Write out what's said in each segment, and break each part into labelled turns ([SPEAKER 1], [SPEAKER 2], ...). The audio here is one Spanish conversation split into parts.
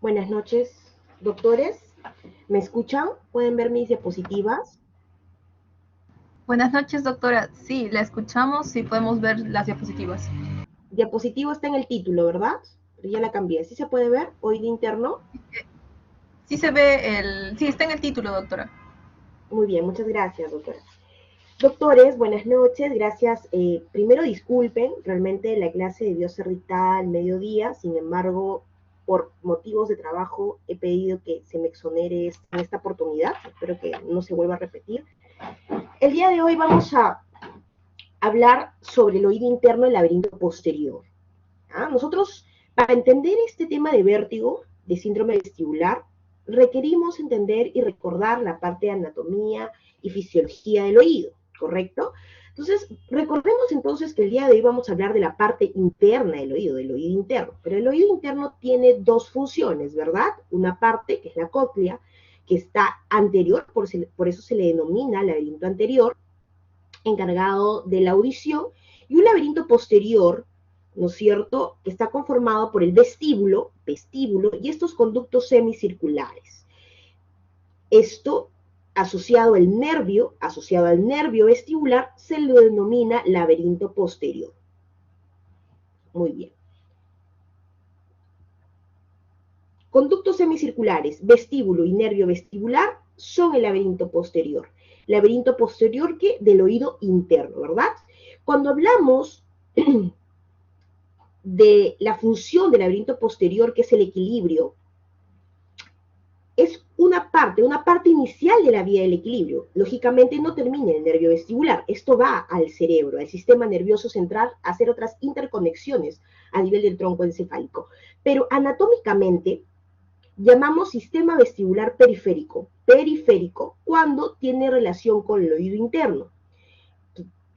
[SPEAKER 1] Buenas noches, doctores. ¿Me escuchan? ¿Pueden ver mis diapositivas?
[SPEAKER 2] Buenas noches, doctora. Sí, la escuchamos y podemos ver las diapositivas.
[SPEAKER 1] Diapositiva está en el título, ¿verdad? Pero ya la cambié. ¿Sí se puede ver? Oído interno.
[SPEAKER 2] Sí se ve sí, está en el título, doctora.
[SPEAKER 1] Muy bien, muchas gracias, doctora. Doctores, buenas noches. Gracias. Primero disculpen, realmente la clase debió ser dictada al mediodía. Sin embargo, por motivos de trabajo he pedido que se me exonere en esta oportunidad. Espero que no se vuelva a repetir. El día de hoy vamos a hablar sobre el oído interno y el laberinto posterior. Nosotros, para entender este tema de vértigo, de síndrome vestibular, requerimos entender y recordar la parte de anatomía y fisiología del oído, ¿correcto? Entonces, recordemos entonces que el día de hoy vamos a hablar de la parte interna del oído interno. Pero el oído interno tiene dos funciones, ¿verdad? Una parte, que es la cóclea, que está anterior, por eso se le denomina laberinto anterior, encargado de la audición, y un laberinto posterior, ¿no es cierto?, que está conformado por el vestíbulo y estos conductos semicirculares. Esto asociado al nervio vestibular, se lo denomina laberinto posterior. Muy bien. Conductos semicirculares, vestíbulo y nervio vestibular son el laberinto posterior. Laberinto posterior que del oído interno, ¿verdad? Cuando hablamos de la función del laberinto posterior, que es el equilibrio, es una parte inicial de la vía del equilibrio. Lógicamente no termina en el nervio vestibular, esto va al cerebro, al sistema nervioso central, a hacer otras interconexiones a nivel del tronco encefálico. Pero anatómicamente llamamos sistema vestibular periférico cuando tiene relación con el oído interno.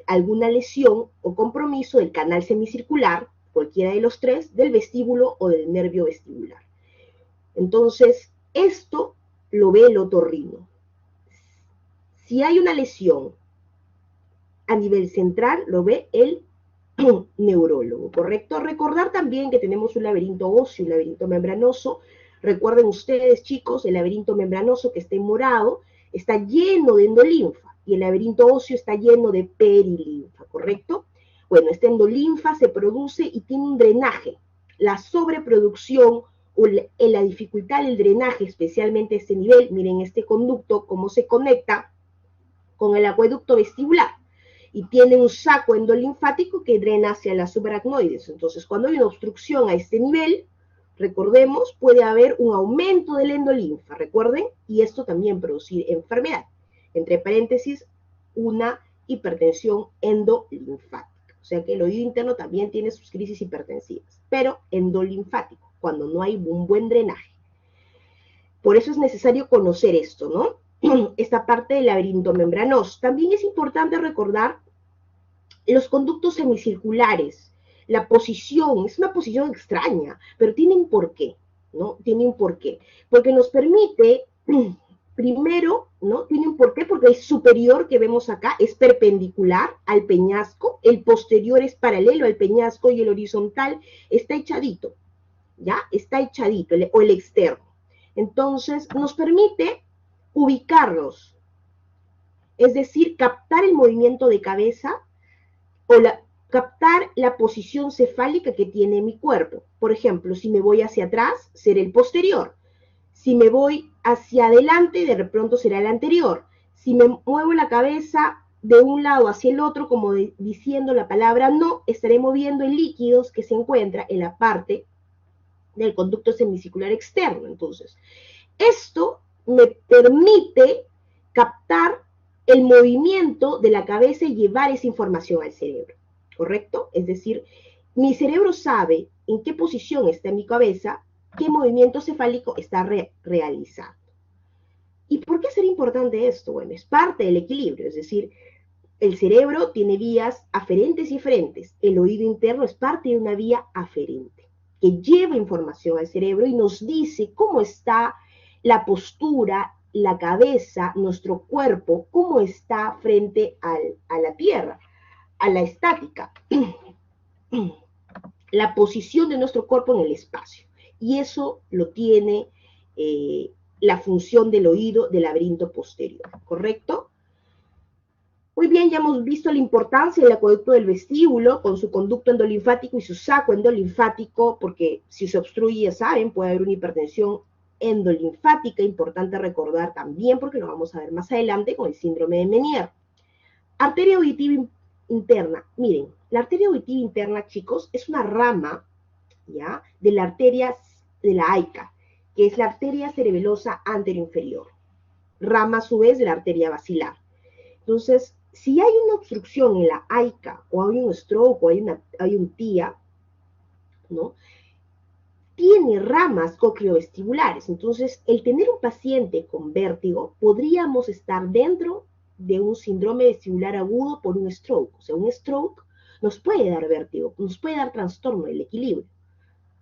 [SPEAKER 1] Alguna lesión o compromiso del canal semicircular, cualquiera de los tres, del vestíbulo o del nervio vestibular. Entonces, esto lo ve el otorrino. Si hay una lesión a nivel central, lo ve el neurólogo, ¿correcto? Recordar también que tenemos un laberinto óseo, un laberinto membranoso. Recuerden ustedes, chicos, el laberinto membranoso que está en morado está lleno de endolinfa y el laberinto óseo está lleno de perilinfa, ¿correcto? Bueno, esta endolinfa se produce y tiene un drenaje. La sobreproducción o la dificultad del drenaje, especialmente a este nivel, miren este conducto, cómo se conecta con el acueducto vestibular y tiene un saco endolinfático que drena hacia las subaracnoides. Entonces, cuando hay una obstrucción a este nivel, recordemos, puede haber un aumento del endolinfa, recuerden, y esto también producir enfermedad. Entre paréntesis, una hipertensión endolinfática. O sea que el oído interno también tiene sus crisis hipertensivas, pero endolinfático, cuando no hay un buen drenaje. Por eso es necesario conocer esto, ¿no? Esta parte del laberinto membranoso. También es importante recordar los conductos semicirculares. La posición es una posición extraña, pero tiene un porqué, ¿no? Tiene un porqué. Porque nos permite, primero, ¿no? Tiene un porqué porque el superior que vemos acá es perpendicular al peñasco, el posterior es paralelo al peñasco y el horizontal está echadito, ¿ya? Está echadito, o el externo. Entonces, nos permite ubicarlos, es decir, captar el movimiento de cabeza o captar la posición cefálica que tiene mi cuerpo. Por ejemplo, si me voy hacia atrás, será el posterior. Si me voy hacia adelante, de pronto será el anterior. Si me muevo la cabeza de un lado hacia el otro, como diciendo la palabra no, estaré moviendo el líquidos que se encuentra en la parte del conducto semicircular externo. Entonces, esto me permite captar el movimiento de la cabeza y llevar esa información al cerebro, ¿correcto? Es decir, mi cerebro sabe en qué posición está mi cabeza, qué movimiento cefálico está realizando. ¿Y por qué será importante esto? Bueno, es parte del equilibrio, es decir, el cerebro tiene vías aferentes y eferentes. El oído interno es parte de una vía aferente que lleva información al cerebro y nos dice cómo está la postura, la cabeza, nuestro cuerpo, cómo está frente a la tierra, a la estática, la posición de nuestro cuerpo en el espacio. y eso lo tiene la función del oído del laberinto posterior, ¿correcto? Muy bien, ya hemos visto la importancia del acueducto del vestíbulo con su conducto endolinfático y su saco endolinfático, porque si se obstruye, ya saben, puede haber una hipertensión endolinfática, importante recordar también, porque lo vamos a ver más adelante con el síndrome de Meniere. Arteria auditiva interna. Miren, la arteria auditiva interna, chicos, es una rama, ¿ya?, de la arteria de la AICA, que es la arteria cerebelosa anteroinferior. Rama, a su vez, de la arteria basilar. Entonces, si hay una obstrucción en la AICA, o hay un stroke, o hay un TIA, ¿no?, tiene ramas cocleovestibulares. Entonces, el tener un paciente con vértigo, podríamos estar dentro de un síndrome vestibular agudo por un stroke. O sea, un stroke nos puede dar vértigo, nos puede dar trastorno del equilibrio.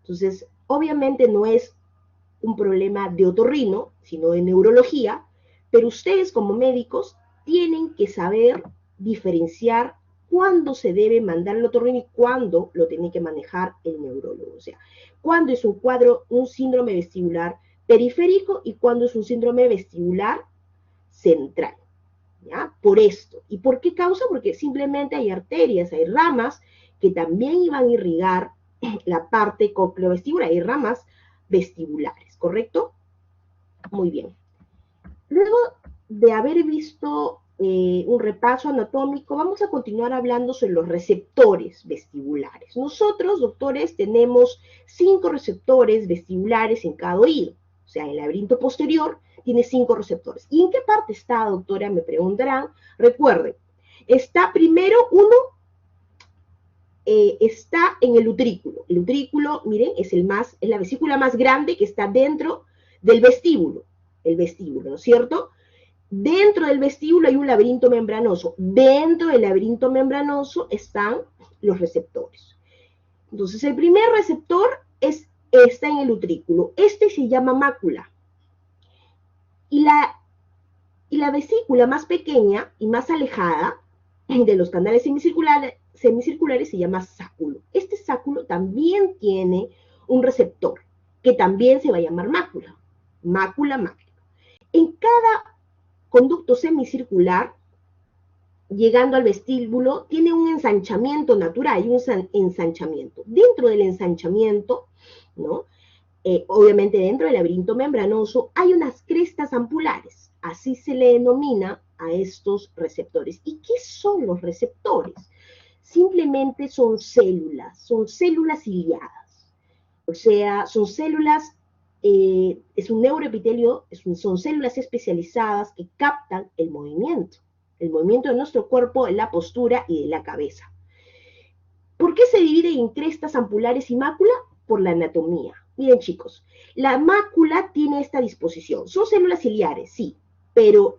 [SPEAKER 1] Entonces, obviamente no es un problema de otorrino, sino de neurología, pero ustedes como médicos tienen que saber diferenciar cuándo se debe mandar el otorrino y cuándo lo tiene que manejar el neurólogo. O sea, cuándo es un síndrome vestibular periférico y cuándo es un síndrome vestibular central, ¿ya? Por esto. ¿Y por qué causa? Porque simplemente hay arterias, hay ramas que también iban a irrigar la parte cocleovestibular, hay ramas vestibulares, ¿correcto? Muy bien. Luego de haber visto un repaso anatómico, vamos a continuar hablando sobre los receptores vestibulares. Nosotros, doctores, tenemos 5 receptores vestibulares en cada oído. O sea, el laberinto posterior tiene 5 receptores. ¿Y en qué parte está, doctora? Me preguntarán. Recuerden, está primero uno, está en el utrículo. El utrículo, miren, es la vesícula más grande que está dentro del vestíbulo. El vestíbulo, ¿no es cierto? Dentro del vestíbulo hay un laberinto membranoso. Dentro del laberinto membranoso están los receptores. Entonces, el primer receptor está en el utrículo. Este se llama mácula. Y la vesícula más pequeña y más alejada de los canales semicirculares se llama sáculo. Este sáculo también tiene un receptor, que también se va a llamar mácula. Mácula. En cada conducto semicircular, llegando al vestíbulo, tiene un ensanchamiento natural, un ensanchamiento. Dentro del ensanchamiento, ¿no?, obviamente dentro del laberinto membranoso, hay unas crestas ampulares. Así se le denomina a estos receptores. ¿Y qué son los receptores? Simplemente son células ciliadas. O sea, son células, es un neuroepitelio, son células especializadas que captan el movimiento de nuestro cuerpo, en la postura y de la cabeza. ¿Por qué se divide en crestas ampulares y mácula? Por la anatomía. Miren, chicos, la mácula tiene esta disposición. Son células ciliares, sí, pero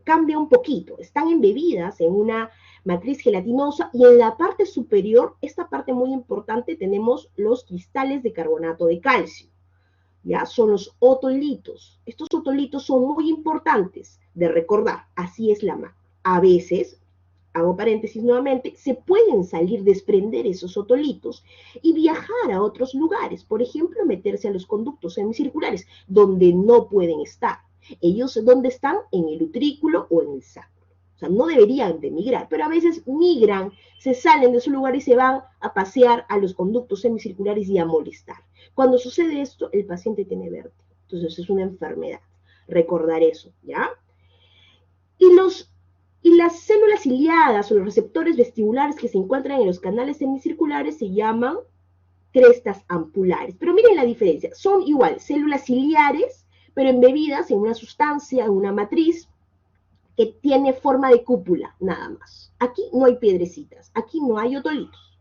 [SPEAKER 1] cambia un poquito. Están embebidas en una matriz gelatinosa y en la parte superior, esta parte muy importante, tenemos los cristales de carbonato de calcio. Ya son los otolitos. Estos otolitos son muy importantes de recordar. Así es la mácula. A veces, hago paréntesis nuevamente, se pueden desprender esos otolitos y viajar a otros lugares. Por ejemplo, meterse a los conductos semicirculares, donde no pueden estar. Ellos, ¿dónde están? En el utrículo o en el sáculo. O sea, no deberían de migrar, pero a veces migran, se salen de su lugar y se van a pasear a los conductos semicirculares y a molestar. Cuando sucede esto, el paciente tiene vértigo. Entonces, es una enfermedad. Recordar eso, ¿ya? Y las células ciliadas o los receptores vestibulares que se encuentran en los canales semicirculares se llaman crestas ampulares. Pero miren la diferencia. Son igual, células ciliares, pero embebidas en una sustancia, en una matriz, que tiene forma de cúpula, nada más. Aquí no hay piedrecitas, aquí no hay otolitos.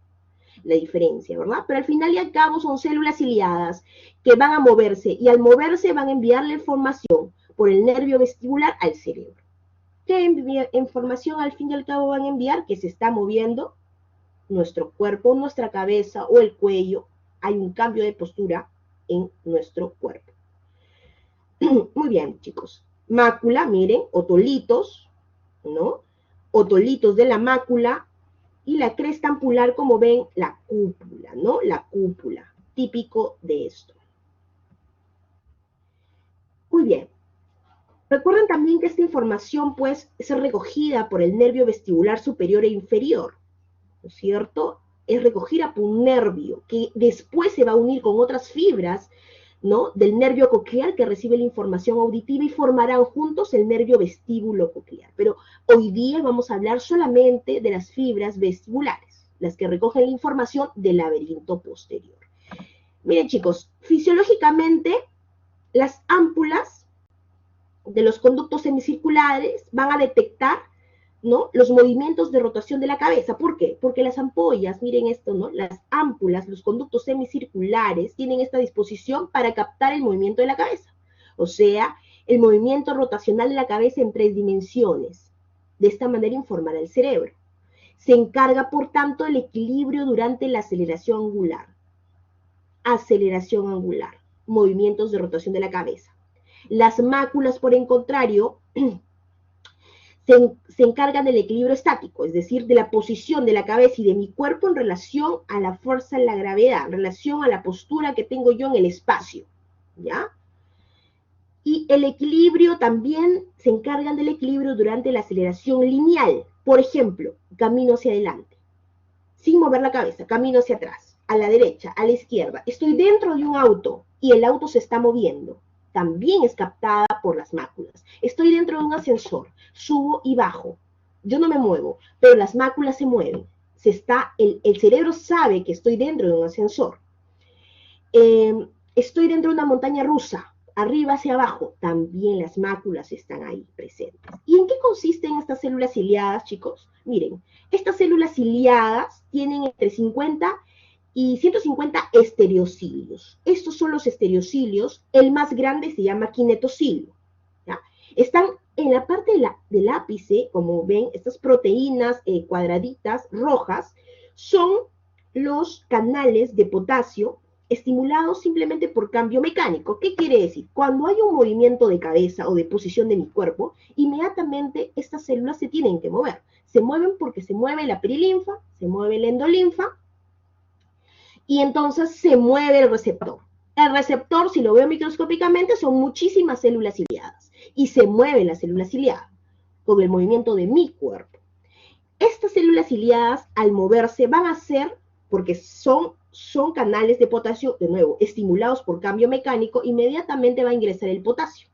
[SPEAKER 1] La diferencia, ¿verdad? Pero al final y al cabo son células ciliadas que van a moverse y al moverse van a enviarle información por el nervio vestibular al cerebro. ¿Qué información al fin y al cabo van a enviar? Que se está moviendo nuestro cuerpo, nuestra cabeza o el cuello. Hay un cambio de postura en nuestro cuerpo. Muy bien, chicos. Mácula, miren, otolitos, ¿no? Otolitos de la mácula y la cresta ampular, como ven, la cúpula, ¿no? La cúpula. típico de esto. Muy bien. Recuerden también que esta información puede ser recogida por el nervio vestibular superior e inferior, ¿no es cierto? Es recogida por un nervio que después se va a unir con otras fibras, ¿no?, del nervio coclear que recibe la información auditiva y formarán juntos el nervio vestíbulo coclear. Pero hoy día vamos a hablar solamente de las fibras vestibulares, las que recogen la información del laberinto posterior. Miren, chicos, fisiológicamente las ámpulas de los conductos semicirculares van a detectar, ¿no?, los movimientos de rotación de la cabeza. ¿Por qué? Porque las ampollas, miren esto, ¿no?, las ámpulas, los conductos semicirculares tienen esta disposición para captar el movimiento de la cabeza. O sea, el movimiento rotacional de la cabeza en 3 dimensiones. De esta manera informará el cerebro. Se encarga, por tanto, del equilibrio durante la aceleración angular. Aceleración angular, movimientos de rotación de la cabeza. Las máculas, por el contrario, se encargan del equilibrio estático, es decir, de la posición de la cabeza y de mi cuerpo en relación a la fuerza de la gravedad, en relación a la postura que tengo yo en el espacio, ¿ya? Y el equilibrio también se encargan del equilibrio durante la aceleración lineal. Por ejemplo, camino hacia adelante, sin mover la cabeza, camino hacia atrás, a la derecha, a la izquierda. Estoy dentro de un auto y el auto se está moviendo. También es captada por las máculas. Estoy dentro de un ascensor, subo y bajo. Yo no me muevo, pero las máculas se mueven. El cerebro sabe que estoy dentro de un ascensor. Estoy dentro de una montaña rusa, arriba hacia abajo. También las máculas están ahí presentes. ¿Y en qué consisten estas células ciliadas, chicos? Miren, estas células ciliadas tienen entre 50 y 150 estereocilios. Estos son los estereocilios. El más grande se llama kinetocilio, ¿ya? Están en la parte del ápice, como ven, estas proteínas cuadraditas rojas son los canales de potasio estimulados simplemente por cambio mecánico. ¿Qué quiere decir? Cuando hay un movimiento de cabeza o de posición de mi cuerpo, inmediatamente estas células se tienen que mover. Se mueven porque se mueve la perilinfa, se mueve la endolinfa, y entonces se mueve el receptor. El receptor, si lo veo microscópicamente, son muchísimas células ciliadas. Y se mueve la célula ciliada con el movimiento de mi cuerpo. Estas células ciliadas, al moverse, van a ser, porque son canales de potasio, de nuevo, estimulados por cambio mecánico, inmediatamente va a ingresar el potasio.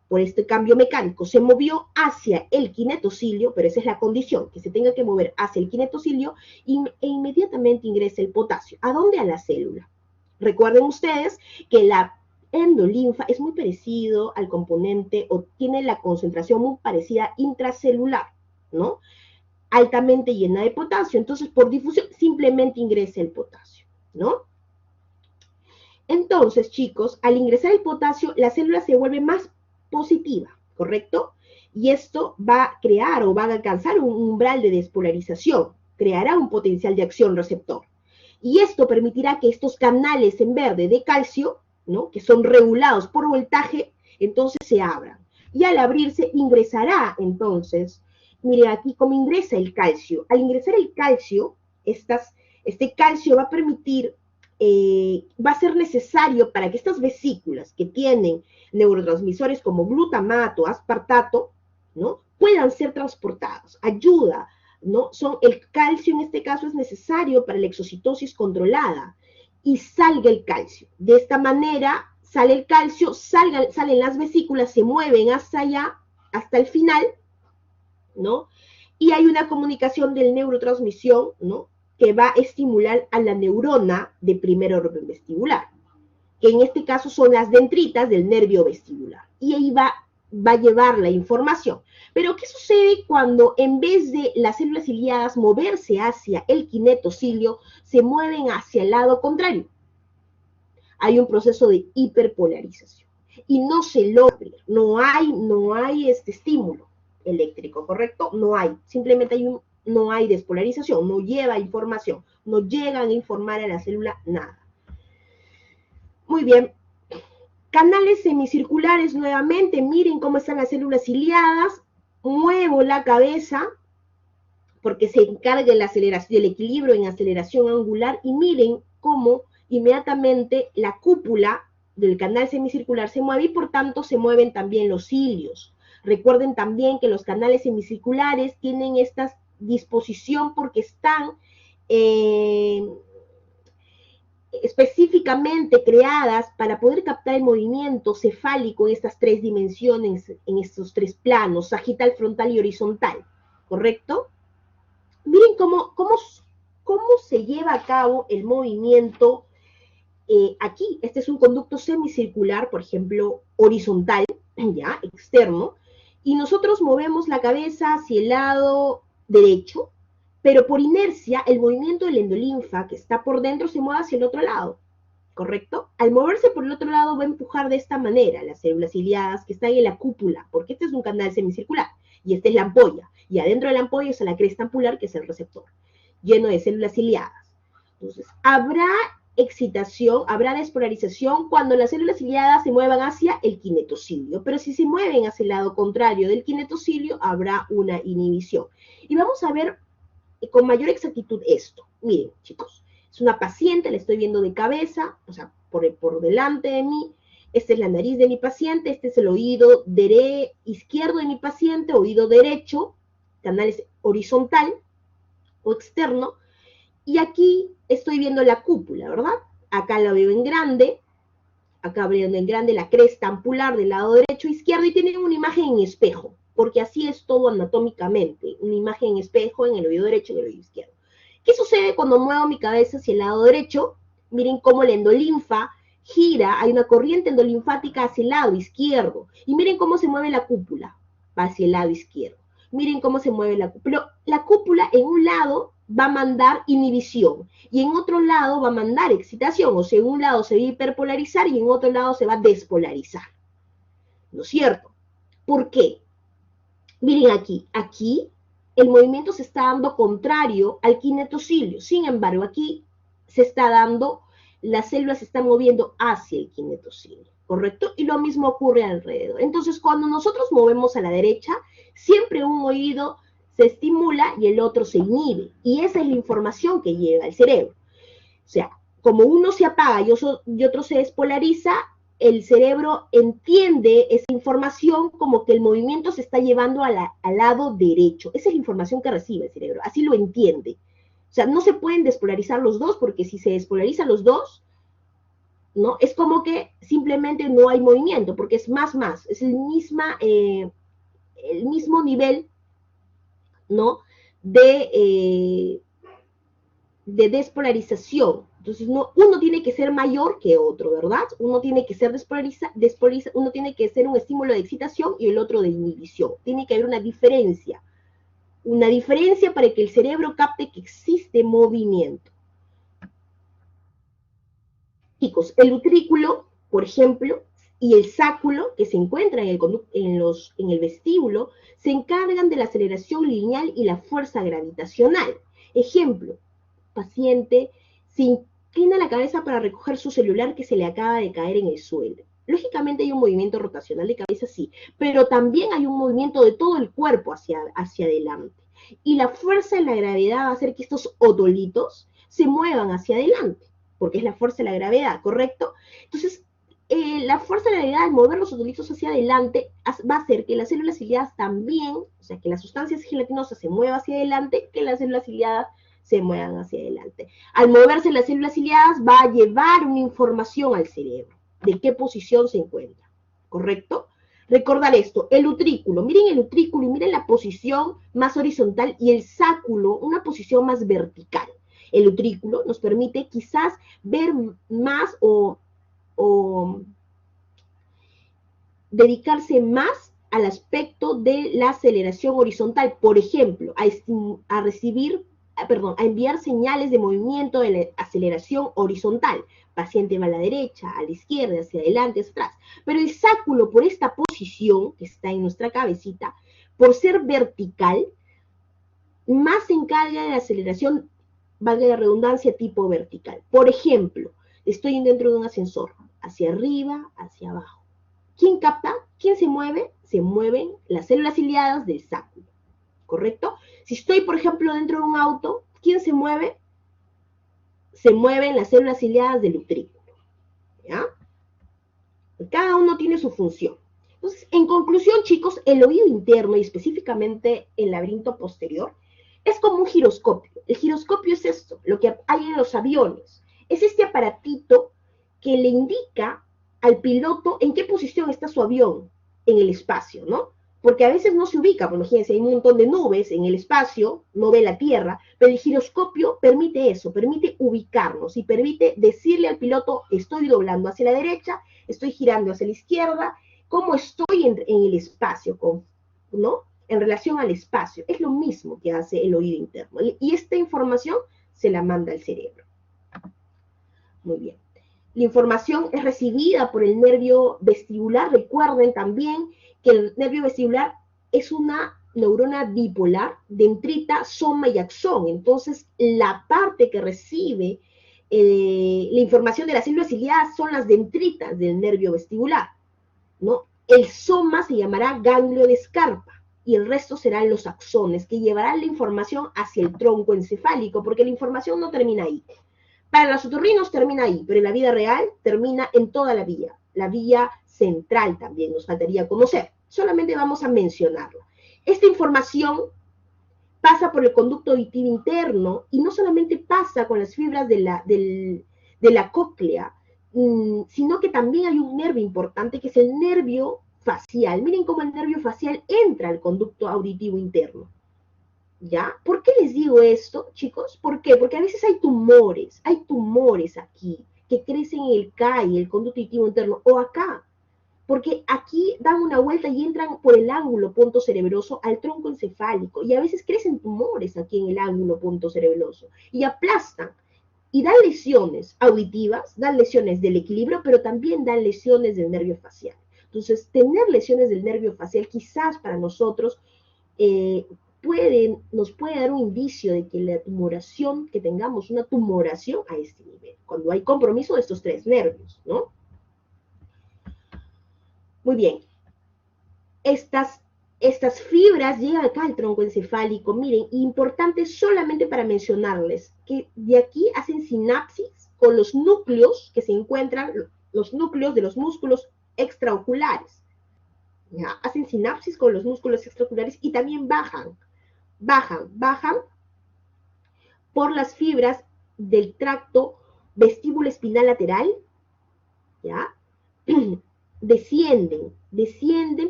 [SPEAKER 1] Por este cambio mecánico, se movió hacia el kinetocilio, pero esa es la condición, que se tenga que mover hacia el kinetocilio e inmediatamente ingresa el potasio. ¿A dónde? A la célula. Recuerden ustedes que la endolinfa es muy parecido al componente, o tiene la concentración muy parecida intracelular, ¿no? Altamente llena de potasio, entonces por difusión simplemente ingresa el potasio, ¿no? Entonces, chicos, al ingresar el potasio, la célula se vuelve más positiva, ¿correcto? Y esto va a crear o va a alcanzar un umbral de despolarización, creará un potencial de acción receptor. Y esto permitirá que estos canales en verde de calcio, ¿no?, que son regulados por voltaje, entonces se abran. Y al abrirse ingresará entonces, mire aquí cómo ingresa el calcio. Al ingresar el calcio, este calcio va a permitir, va a ser necesario para que estas vesículas que tienen neurotransmisores como glutamato, aspartato, ¿no?, puedan ser transportados. Ayuda, ¿no? El calcio en este caso es necesario para la exocitosis controlada y salga el calcio. De esta manera sale el calcio, salen las vesículas, se mueven hasta allá, hasta el final, ¿no? Y hay una comunicación del neurotransmisión, ¿no?, que va a estimular a la neurona de primer orden vestibular, que en este caso son las dendritas del nervio vestibular. Y ahí va a llevar la información. Pero, ¿qué sucede cuando en vez de las células ciliadas moverse hacia el kinetocilio, se mueven hacia el lado contrario? Hay un proceso de hiperpolarización. Y no se logra, no hay este estímulo eléctrico, ¿correcto? No hay, simplemente no hay despolarización, no lleva información, no llegan a informar a la célula nada. Muy bien. Canales semicirculares nuevamente, miren cómo están las células ciliadas, muevo la cabeza porque se encarga del equilibrio en aceleración angular y miren cómo inmediatamente la cúpula del canal semicircular se mueve y por tanto se mueven también los cilios. Recuerden también que los canales semicirculares tienen esta disposición porque están específicamente creadas para poder captar el movimiento cefálico en estas tres dimensiones, en estos tres planos, sagital, frontal y horizontal, ¿correcto? Miren cómo se lleva a cabo el movimiento aquí. Este es un conducto semicircular, por ejemplo, horizontal, ya, externo, y nosotros movemos la cabeza hacia el lado derecho, pero por inercia el movimiento del endolinfa que está por dentro se mueve hacia el otro lado, ¿correcto? Al moverse por el otro lado va a empujar de esta manera las células ciliadas que están en la cúpula, porque este es un canal semicircular, y esta es la ampolla, y adentro de la ampolla está la cresta ampular, que es el receptor, lleno de células ciliadas. Entonces, habrá excitación, habrá despolarización cuando las células ciliadas se muevan hacia el kinetocilio, pero si se mueven hacia el lado contrario del kinetocilio, habrá una inhibición. Y vamos a ver con mayor exactitud esto. Miren, chicos, es una paciente, la estoy viendo de cabeza, o sea, por delante de mí. Esta es la nariz de mi paciente, este es el oído izquierdo de mi paciente, oído derecho, canal horizontal o externo, y aquí estoy viendo la cúpula, ¿verdad? Acá la veo en grande, acá veo en grande la cresta ampular del lado derecho e izquierdo, y tienen una imagen en espejo, porque así es todo anatómicamente, una imagen en espejo en el oído derecho y en el oído izquierdo. ¿Qué sucede cuando muevo mi cabeza hacia el lado derecho? Miren cómo la endolinfa gira, hay una corriente endolinfática hacia el lado izquierdo, y miren cómo se mueve la cúpula, hacia el lado izquierdo. Miren cómo se mueve la cúpula. La cúpula en un lado va a mandar inhibición y en otro lado va a mandar excitación, o sea, en un lado se va a hiperpolarizar y en otro lado se va a despolarizar, ¿no es cierto? ¿Por qué? Miren aquí el movimiento se está dando contrario al kinetocilio, sin embargo aquí se está dando, las células se están moviendo hacia el kinetocilio, ¿correcto? Y lo mismo ocurre alrededor. Entonces cuando nosotros movemos a la derecha, siempre un oído se estimula y el otro se inhibe, y esa es la información que llega al cerebro. O sea, como uno se apaga y otro se despolariza, el cerebro entiende esa información como que el movimiento se está llevando al lado derecho. Esa es la información que recibe el cerebro, así lo entiende. O sea, no se pueden despolarizar los dos, porque si se despolarizan los dos, ¿no? Es como que simplemente no hay movimiento, porque es más, es el mismo nivel, ¿no? De despolarización. Entonces, uno tiene que ser mayor que otro, ¿verdad? Uno tiene que ser uno tiene que ser un estímulo de excitación y el otro de inhibición. Tiene que haber una diferencia para que el cerebro capte que existe movimiento. Chicos, el utrículo, por ejemplo, y el sáculo, que se encuentran en el vestíbulo, se encargan de la aceleración lineal y la fuerza gravitacional. Ejemplo, paciente se inclina la cabeza para recoger su celular que se le acaba de caer en el suelo. Lógicamente hay un movimiento rotacional de cabeza, sí, pero también hay un movimiento de todo el cuerpo hacia adelante. Y la fuerza de la gravedad va a hacer que estos otolitos se muevan hacia adelante, porque es la fuerza de la gravedad, ¿correcto? Entonces, la fuerza de la gravedad al mover los otolitos hacia adelante va a hacer que las células ciliadas también, o sea, que las sustancias gelatinosas se muevan hacia adelante, que las células ciliadas se muevan hacia adelante. Al moverse las células ciliadas va a llevar una información al cerebro de qué posición se encuentra, ¿correcto? Recordar esto, el utrículo, miren el utrículo y miren la posición más horizontal, y el sáculo, una posición más vertical. El utrículo nos permite quizás ver más o dedicarse más al aspecto de la aceleración horizontal, por ejemplo, a enviar señales de movimiento de la aceleración horizontal. Paciente va a la derecha, a la izquierda, hacia adelante, hacia atrás. Pero el sáculo, por esta posición que está en nuestra cabecita, por ser vertical, más se encarga de la aceleración, valga la redundancia, tipo vertical. Por ejemplo, estoy dentro de un ascensor, hacia arriba, hacia abajo. ¿Quién capta? ¿Quién se mueve? Se mueven las células ciliadas del sáculo, ¿correcto? Si estoy, por ejemplo, dentro de un auto, ¿quién se mueve? se mueven las células ciliadas del utrículo, ¿ya? Cada uno tiene su función. Entonces, en conclusión, chicos, el oído interno y específicamente el laberinto posterior es como un giroscopio. El giroscopio es esto, lo que hay en los aviones. Es este aparatito que le indica al piloto en qué posición está su avión en el espacio, ¿no? Porque a veces no se ubica, por imagínense, hay un montón de nubes en el espacio, no ve la Tierra, pero el giroscopio permite eso, permite ubicarnos y permite decirle al piloto, estoy doblando hacia la derecha, estoy girando hacia la izquierda, cómo estoy en el espacio, ¿no? En relación al espacio. Es lo mismo que hace el oído interno. Y esta información se la manda al cerebro. Muy bien. La información es recibida por el nervio vestibular. Recuerden también que el nervio vestibular es una neurona bipolar, dendrita, soma y axón. Entonces, la parte que recibe la información de las células ciliadas son las dendritas del nervio vestibular, ¿no? El soma se llamará ganglio de Scarpa y el resto serán los axones que llevarán la información hacia el tronco encefálico, porque la información no termina ahí. Para los otorrinos termina ahí, pero en la vida real termina en toda la vía central también nos faltaría conocer, solamente vamos a mencionarla. Esta información pasa por el conducto auditivo interno y no solamente pasa con las fibras de la cóclea, sino que también hay un nervio importante que es el nervio facial. Miren cómo el nervio facial entra al conducto auditivo interno. ¿Ya? ¿Por qué les digo esto, chicos? ¿Por qué? Porque a veces hay tumores aquí que crecen en el CAI, el conducto auditivo interno, o acá, porque aquí dan una vuelta y entran por el ángulo punto cerebroso al tronco encefálico, y a veces crecen tumores aquí en el ángulo punto cerebroso, y aplastan, y dan lesiones auditivas, dan lesiones del equilibrio, pero también dan lesiones del nervio facial. Entonces, tener lesiones del nervio facial quizás para nosotros nos puede dar un indicio de que la tumoración, que tengamos una tumoración a este nivel, cuando hay compromiso de estos tres nervios, ¿no? Muy bien. Estas fibras llegan acá al tronco encefálico, miren, importante solamente para mencionarles que de aquí hacen sinapsis con los núcleos que se encuentran, los núcleos de los músculos extraoculares. ¿Ya? Hacen sinapsis con los músculos extraoculares y también bajan por las fibras del tracto vestíbulo espinal lateral, ¿ya? descienden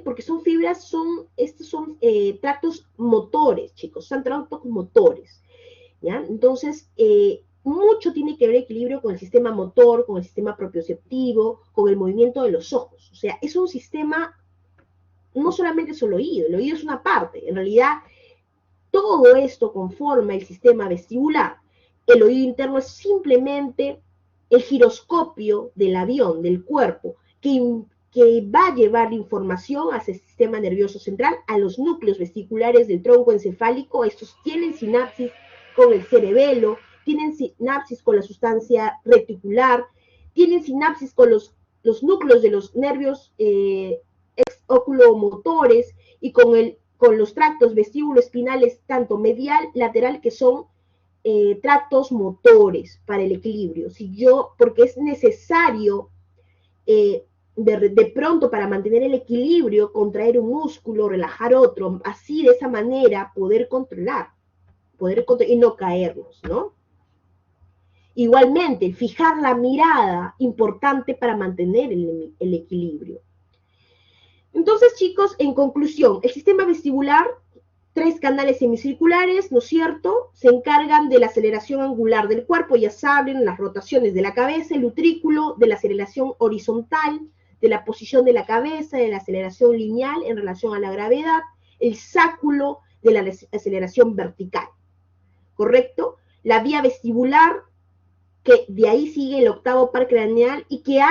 [SPEAKER 1] porque son fibras, estos son tractos motores, chicos, son tractos motores, ¿ya? Entonces, mucho tiene que ver el equilibrio con el sistema motor, con el sistema propioceptivo, con el movimiento de los ojos. O sea, es un sistema, no solamente es el oído es una parte, en realidad todo esto conforma el sistema vestibular. El oído interno es simplemente el giroscopio del avión, del cuerpo, que va a llevar la información hacia el sistema nervioso central, a los núcleos vesiculares del tronco encefálico. Estos tienen sinapsis con el cerebelo, tienen sinapsis con la sustancia reticular, tienen sinapsis con los núcleos de los nervios oculomotores y con los tractos vestíbulo-espinales, tanto medial, lateral, que son tractos motores para el equilibrio. Porque es necesario de pronto para mantener el equilibrio, contraer un músculo, relajar otro, así de esa manera poder controlar y no caernos, ¿no? Igualmente, fijar la mirada, importante para mantener el equilibrio. Entonces, chicos, en conclusión, el sistema vestibular, 3 canales semicirculares, ¿no es cierto?, se encargan de la aceleración angular del cuerpo, ya saben, las rotaciones de la cabeza, el utrículo, de la aceleración horizontal, de la posición de la cabeza, de la aceleración lineal en relación a la gravedad, el sáculo de la aceleración vertical, ¿correcto? La vía vestibular, que de ahí sigue el octavo par craneal y que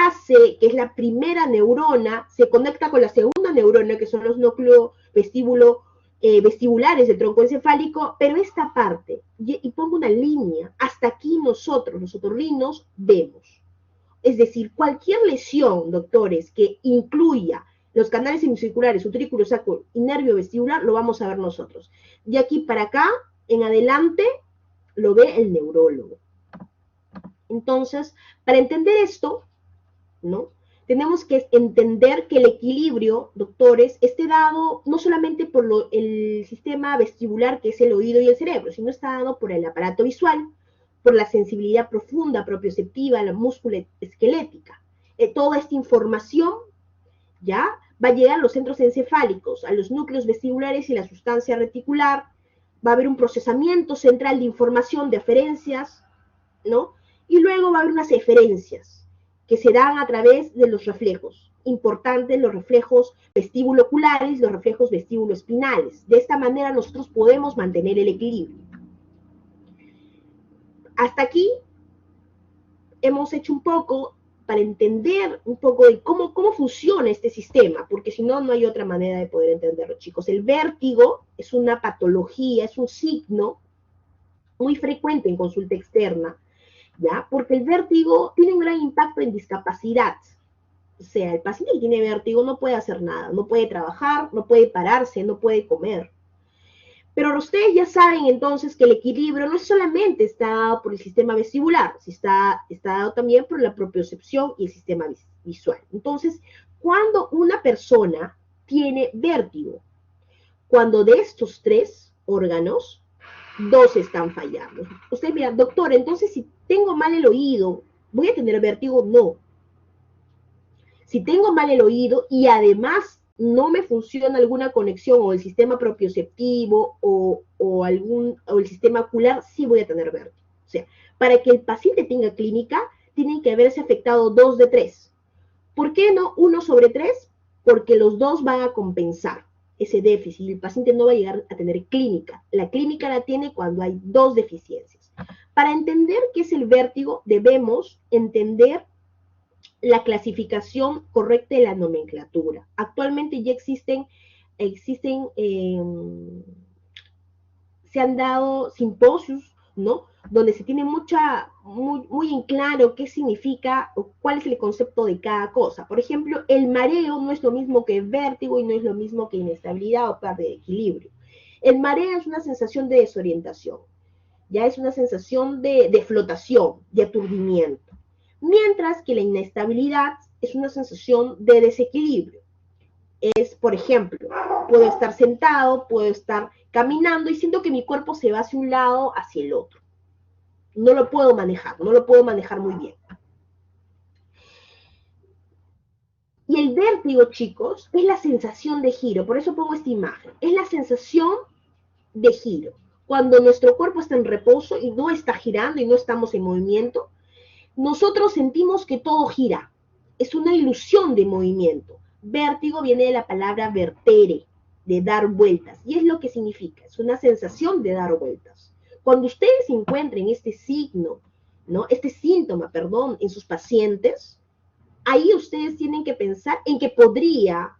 [SPEAKER 1] es la primera neurona, se conecta con la segunda neurona, que son los núcleos vestibulares del tronco encefálico, pero esta parte, y pongo una línea, hasta aquí nosotros, los otorrinos, vemos. Es decir, cualquier lesión, doctores, que incluya los canales semicirculares, utrículo, sáculo y nervio vestibular, lo vamos a ver nosotros. De aquí para acá, en adelante, lo ve el neurólogo. Entonces, para entender esto, ¿no? Tenemos que entender que el equilibrio, doctores, esté dado no solamente por el sistema vestibular, que es el oído y el cerebro, sino está dado por el aparato visual, por la sensibilidad profunda, propioceptiva, la múscula esquelética. Toda esta información, ¿ya? Va a llegar a los centros encefálicos, a los núcleos vestibulares y la sustancia reticular. Va a haber un procesamiento central de información, de aferencias, ¿no? Y luego va a haber unas eferencias que se dan a través de los reflejos. Importantes los reflejos vestíbulo-oculares, los reflejos vestíbulo-espinales. De esta manera nosotros podemos mantener el equilibrio. Hasta aquí hemos hecho un poco para entender un poco de cómo funciona este sistema, porque si no, no hay otra manera de poder entenderlo, chicos. El vértigo es una patología, es un signo muy frecuente en consulta externa, ¿ya? Porque el vértigo tiene un gran impacto en discapacidad. O sea, el paciente que tiene vértigo no puede hacer nada, no puede trabajar, no puede pararse, no puede comer. Pero ustedes ya saben entonces que el equilibrio no solamente está dado por el sistema vestibular, está dado también por la propiocepción y el sistema visual. Entonces, cuando una persona tiene vértigo, cuando de estos tres órganos, dos están fallando. Usted mira, doctor, entonces si tengo mal el oído, ¿voy a tener vértigo? No. Si tengo mal el oído y además no me funciona alguna conexión o el sistema propioceptivo o el sistema ocular, sí voy a tener vértigo. O sea, para que el paciente tenga clínica, tienen que haberse afectado 2 de 3. ¿Por qué no 1 sobre 3? Porque los dos van a compensar ese déficit y el paciente no va a llegar a tener clínica. La clínica la tiene cuando hay 2 deficiencias. Para entender qué es el vértigo, debemos entender la clasificación correcta de la nomenclatura. Actualmente ya existen se han dado simposios, ¿no? Donde se tiene muy en claro qué significa o cuál es el concepto de cada cosa. Por ejemplo, el mareo no es lo mismo que vértigo y no es lo mismo que inestabilidad o pérdida de equilibrio. El mareo es una sensación de desorientación, ya es una sensación de flotación, de aturdimiento. Mientras que la inestabilidad es una sensación de desequilibrio. Es, por ejemplo, puedo estar sentado, puedo estar caminando y siento que mi cuerpo se va hacia un lado, hacia el otro. No lo puedo manejar muy bien. Y el vértigo, chicos, es la sensación de giro, por eso pongo esta imagen. Es la sensación de giro. Cuando nuestro cuerpo está en reposo y no está girando y no estamos en movimiento, nosotros sentimos que todo gira. Es una ilusión de movimiento. Vértigo viene de la palabra vertere, de dar vueltas, y es lo que significa, es una sensación de dar vueltas. Cuando ustedes encuentren este signo, ¿no? Este síntoma, perdón, en sus pacientes, ahí ustedes tienen que pensar en que podría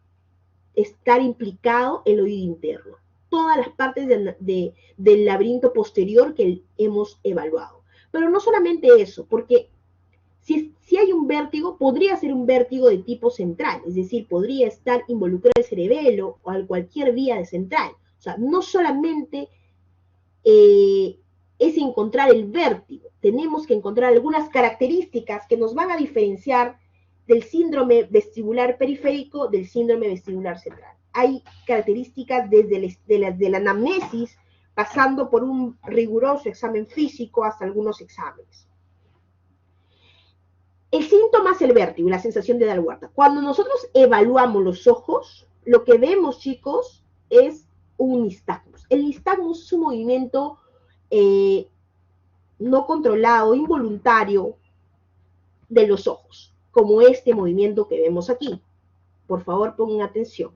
[SPEAKER 1] estar implicado el oído interno, todas las partes del laberinto posterior que hemos evaluado. Pero no solamente eso, porque si hay un vértigo, podría ser un vértigo de tipo central, es decir, podría estar involucrado el cerebelo o cualquier vía de central. O sea, no solamente es encontrar el vértigo, tenemos que encontrar algunas características que nos van a diferenciar del síndrome vestibular periférico del síndrome vestibular central. Hay características desde la anamnesis, pasando por un riguroso examen físico hasta algunos exámenes. El síntoma es el vértigo y la sensación de dar vuelta. Cuando nosotros evaluamos los ojos, lo que vemos, chicos, es un nistagmus. El nistagmus es un movimiento no controlado, involuntario de los ojos, como este movimiento que vemos aquí. Por favor, pongan atención.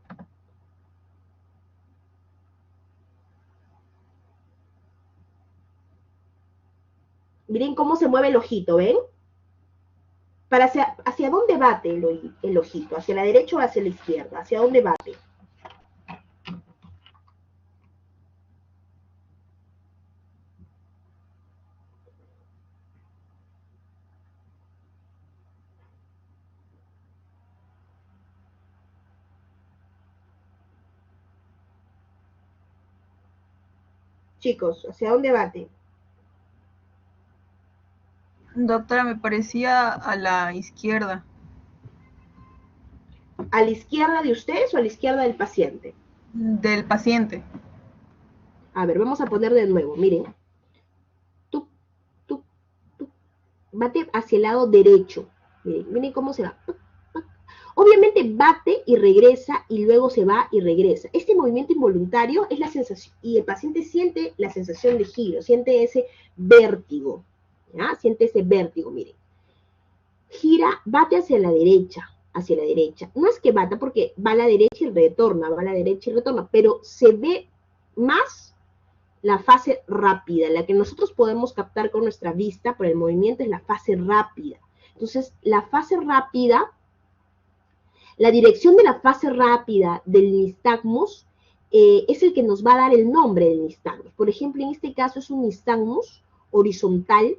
[SPEAKER 1] Miren cómo se mueve el ojito, ¿ven? ¿Hacia dónde bate el ojito? ¿Hacia la derecha o hacia la izquierda? ¿Hacia dónde bate? Chicos, ¿hacia dónde bate?
[SPEAKER 2] Doctora, me parecía a la izquierda.
[SPEAKER 1] ¿A la izquierda de ustedes o a la izquierda del paciente?
[SPEAKER 2] Del paciente.
[SPEAKER 1] A ver, vamos a poner de nuevo, miren. Tú, tú, tú, bate hacia el lado derecho. Miren, miren cómo se va. Obviamente bate y regresa y luego se va y regresa. Este movimiento involuntario es la sensación, y el paciente siente la sensación de giro, siente ese vértigo, ¿ya? Siente ese vértigo, miren. Gira, bate hacia la derecha, hacia la derecha. No es que bata porque va a la derecha y retorna, va a la derecha y retorna, pero se ve más la fase rápida, la que nosotros podemos captar con nuestra vista por el movimiento es la fase rápida. Entonces, la fase rápida, la dirección de la fase rápida del nistagmus es el que nos va a dar el nombre del nistagmus. Por ejemplo, en este caso es un nistagmus horizontal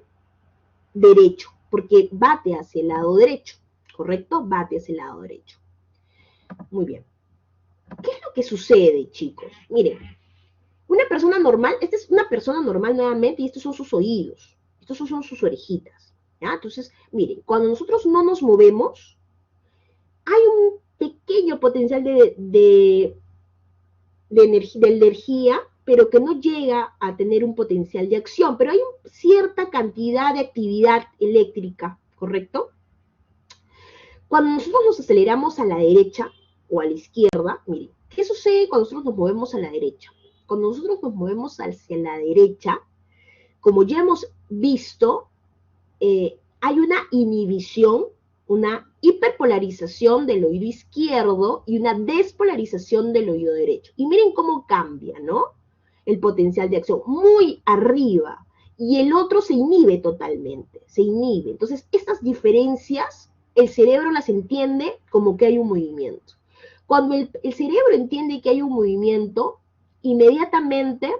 [SPEAKER 1] derecho, porque bate hacia el lado derecho, ¿correcto? Bate hacia el lado derecho. Muy bien. ¿Qué es lo que sucede, chicos? Miren, una persona normal, esta es una persona normal nuevamente y estos son sus oídos, estos son sus orejitas, ¿ya? Entonces, miren, cuando nosotros no nos movemos, hay un pequeño potencial de energía, pero que no llega a tener un potencial de acción, pero hay cierta cantidad de actividad eléctrica, ¿correcto? Cuando nosotros nos aceleramos a la derecha o a la izquierda, miren, ¿qué sucede cuando nosotros nos movemos a la derecha? Cuando nosotros nos movemos hacia la derecha, como ya hemos visto, hay una inhibición, una hiperpolarización del oído izquierdo y una despolarización del oído derecho. Y miren cómo cambia, ¿no? El potencial de acción, muy arriba, y el otro se inhibe totalmente, se inhibe. Entonces, estas diferencias, el cerebro las entiende como que hay un movimiento. Cuando el cerebro entiende que hay un movimiento, inmediatamente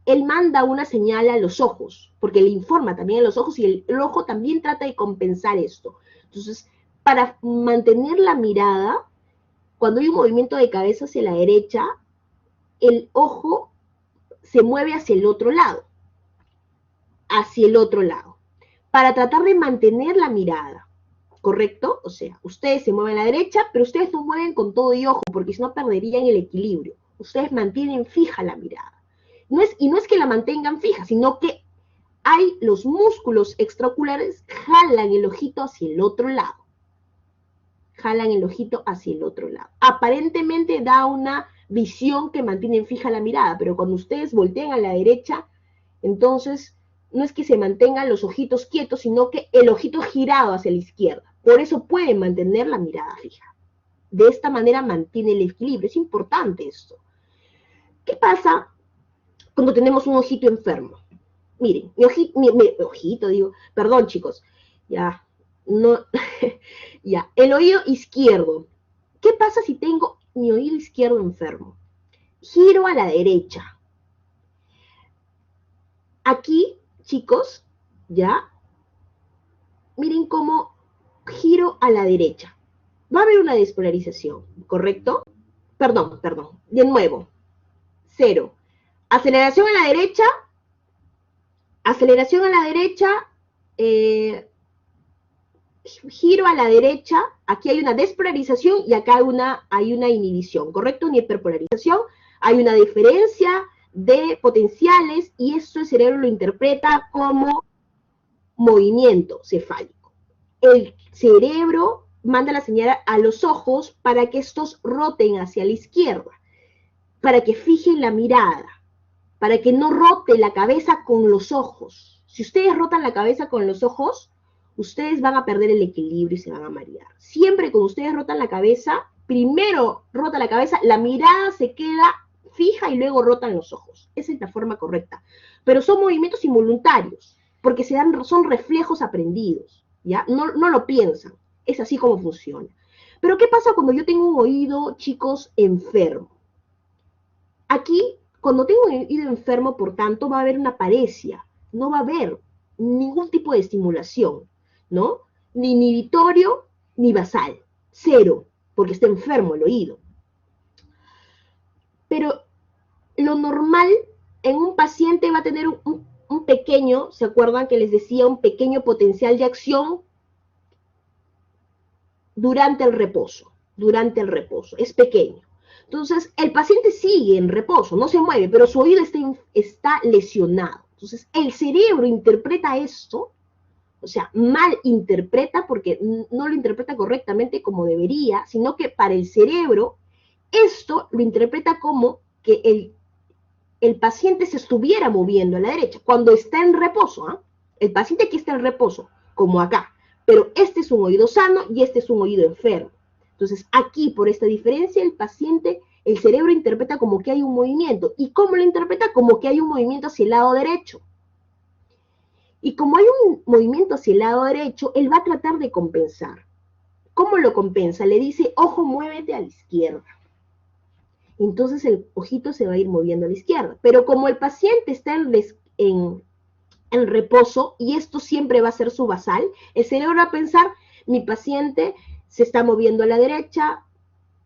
[SPEAKER 1] él manda una señal a los ojos, porque le informa también a los ojos y el ojo también trata de compensar esto. Entonces, para mantener la mirada, cuando hay un movimiento de cabeza hacia la derecha, el ojo se mueve hacia el otro lado, para tratar de mantener la mirada, ¿correcto? O sea, ustedes se mueven a la derecha, pero ustedes no mueven con todo y ojo, porque si no perderían el equilibrio. Ustedes mantienen fija la mirada. Y no es que la mantengan fija, sino que hay los músculos extraoculares jalan el ojito hacia el otro lado. Jalan el ojito hacia el otro lado. Aparentemente da una visión que mantienen fija la mirada, pero cuando ustedes voltean a la derecha, entonces no es que se mantengan los ojitos quietos, sino que el ojito girado hacia la izquierda. Por eso pueden mantener la mirada fija. De esta manera mantiene el equilibrio. Es importante esto. ¿Qué pasa cuando tenemos un ojito enfermo? Miren, mi ojito, digo, perdón chicos, ya, no, ya, el oído izquierdo. ¿Qué pasa si tengo mi oído izquierdo enfermo? Giro a la derecha. Aquí, chicos, ya, miren cómo giro a la derecha. Va a haber una despolarización, ¿correcto? Perdón, de nuevo, 0. Aceleración a la derecha, giro a la derecha, aquí hay una despolarización y acá hay una inhibición, ¿correcto? Una hiperpolarización, hay una diferencia de potenciales y esto el cerebro lo interpreta como movimiento cefálico. El cerebro manda la señal a los ojos para que estos roten hacia la izquierda, para que fijen la mirada, para que no rote la cabeza con los ojos. Si ustedes rotan la cabeza con los ojos, ustedes van a perder el equilibrio y se van a marear. Siempre cuando ustedes rotan la cabeza, primero rota la cabeza, la mirada se queda fija y luego rotan los ojos. Esa es la forma correcta. Pero son movimientos involuntarios, porque son reflejos aprendidos, ¿ya? No lo piensan, es así como funciona. Pero ¿qué pasa cuando yo tengo un oído, chicos, enfermo? Aquí, cuando tengo un oído enfermo, por tanto, va a haber una paresia, no va a haber ningún tipo de estimulación, ¿no? Ni inhibitorio, ni basal, 0, porque está enfermo el oído. Pero lo normal en un paciente va a tener un pequeño, ¿se acuerdan que les decía un pequeño potencial de acción durante el reposo? Durante el reposo, es pequeño. Entonces, el paciente sigue en reposo, no se mueve, pero su oído está lesionado. Entonces, el cerebro interpreta esto, o sea, mal interpreta porque no lo interpreta correctamente como debería, sino que para el cerebro esto lo interpreta como que el paciente se estuviera moviendo a la derecha cuando está en reposo. ¿Eh? El paciente aquí está en reposo, como acá, pero este es un oído sano y este es un oído enfermo. Entonces, aquí, por esta diferencia, el paciente, el cerebro interpreta como que hay un movimiento. ¿Y cómo lo interpreta? Como que hay un movimiento hacia el lado derecho. Y como hay un movimiento hacia el lado derecho, él va a tratar de compensar. ¿Cómo lo compensa? Le dice, ojo, muévete a la izquierda. Entonces el ojito se va a ir moviendo a la izquierda. Pero como el paciente está en reposo, y esto siempre va a ser su basal, el cerebro va a pensar, mi paciente se está moviendo a la derecha,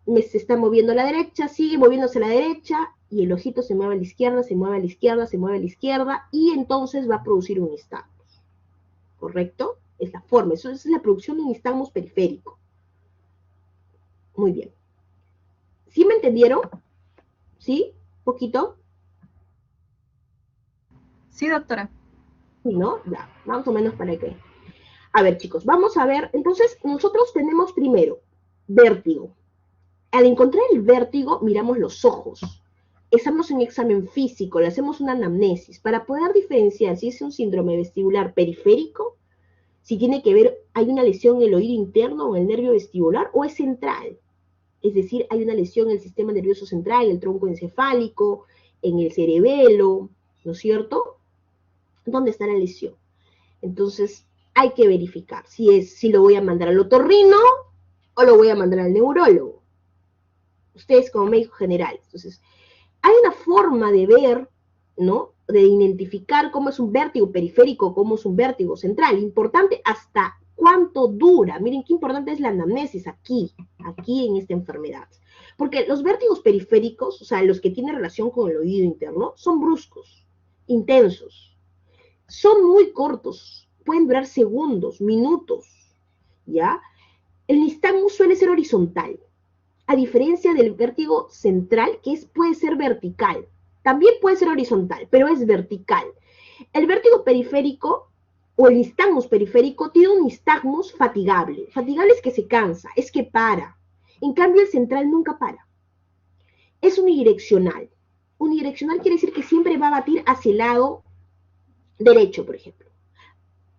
[SPEAKER 1] se está moviendo a la derecha, sigue moviéndose a la derecha, y el ojito se mueve a la izquierda, se mueve a la izquierda, se mueve a la izquierda, y entonces va a producir un nistagmus. ¿Correcto? Es la forma, eso es la producción de un nistagmus periférico. Muy bien. ¿Sí me entendieron? ¿Sí? ¿Poquito?
[SPEAKER 2] Sí, doctora.
[SPEAKER 1] Sí, ¿no? Ya, más o menos para que... A ver, chicos, vamos a ver. Entonces, nosotros tenemos primero vértigo. Al encontrar el vértigo, miramos los ojos. Hacemos un examen físico, le hacemos una anamnesis para poder diferenciar si es un síndrome vestibular periférico, si tiene que ver, hay una lesión en el oído interno o en el nervio vestibular, o es central. Es decir, hay una lesión en el sistema nervioso central, en el tronco encefálico, en el cerebelo, ¿no es cierto? ¿Dónde está la lesión? Entonces, hay que verificar si lo voy a mandar al otorrino o lo voy a mandar al neurólogo. Ustedes como médicos generales. Entonces, hay una forma de ver, ¿no? De identificar cómo es un vértigo periférico, cómo es un vértigo central. Importante hasta cuánto dura. Miren qué importante es la anamnesis aquí en esta enfermedad. Porque los vértigos periféricos, o sea, los que tienen relación con el oído interno, son bruscos, intensos. Son muy cortos, pueden durar segundos, minutos, ¿ya? El nistagmus suele ser horizontal, a diferencia del vértigo central, que puede ser vertical. También puede ser horizontal, pero es vertical. El vértigo periférico o el nistagmus periférico tiene un nistagmus fatigable. Fatigable es que se cansa, es que para. En cambio, el central nunca para. Es unidireccional. Unidireccional quiere decir que siempre va a batir hacia el lado derecho, por ejemplo.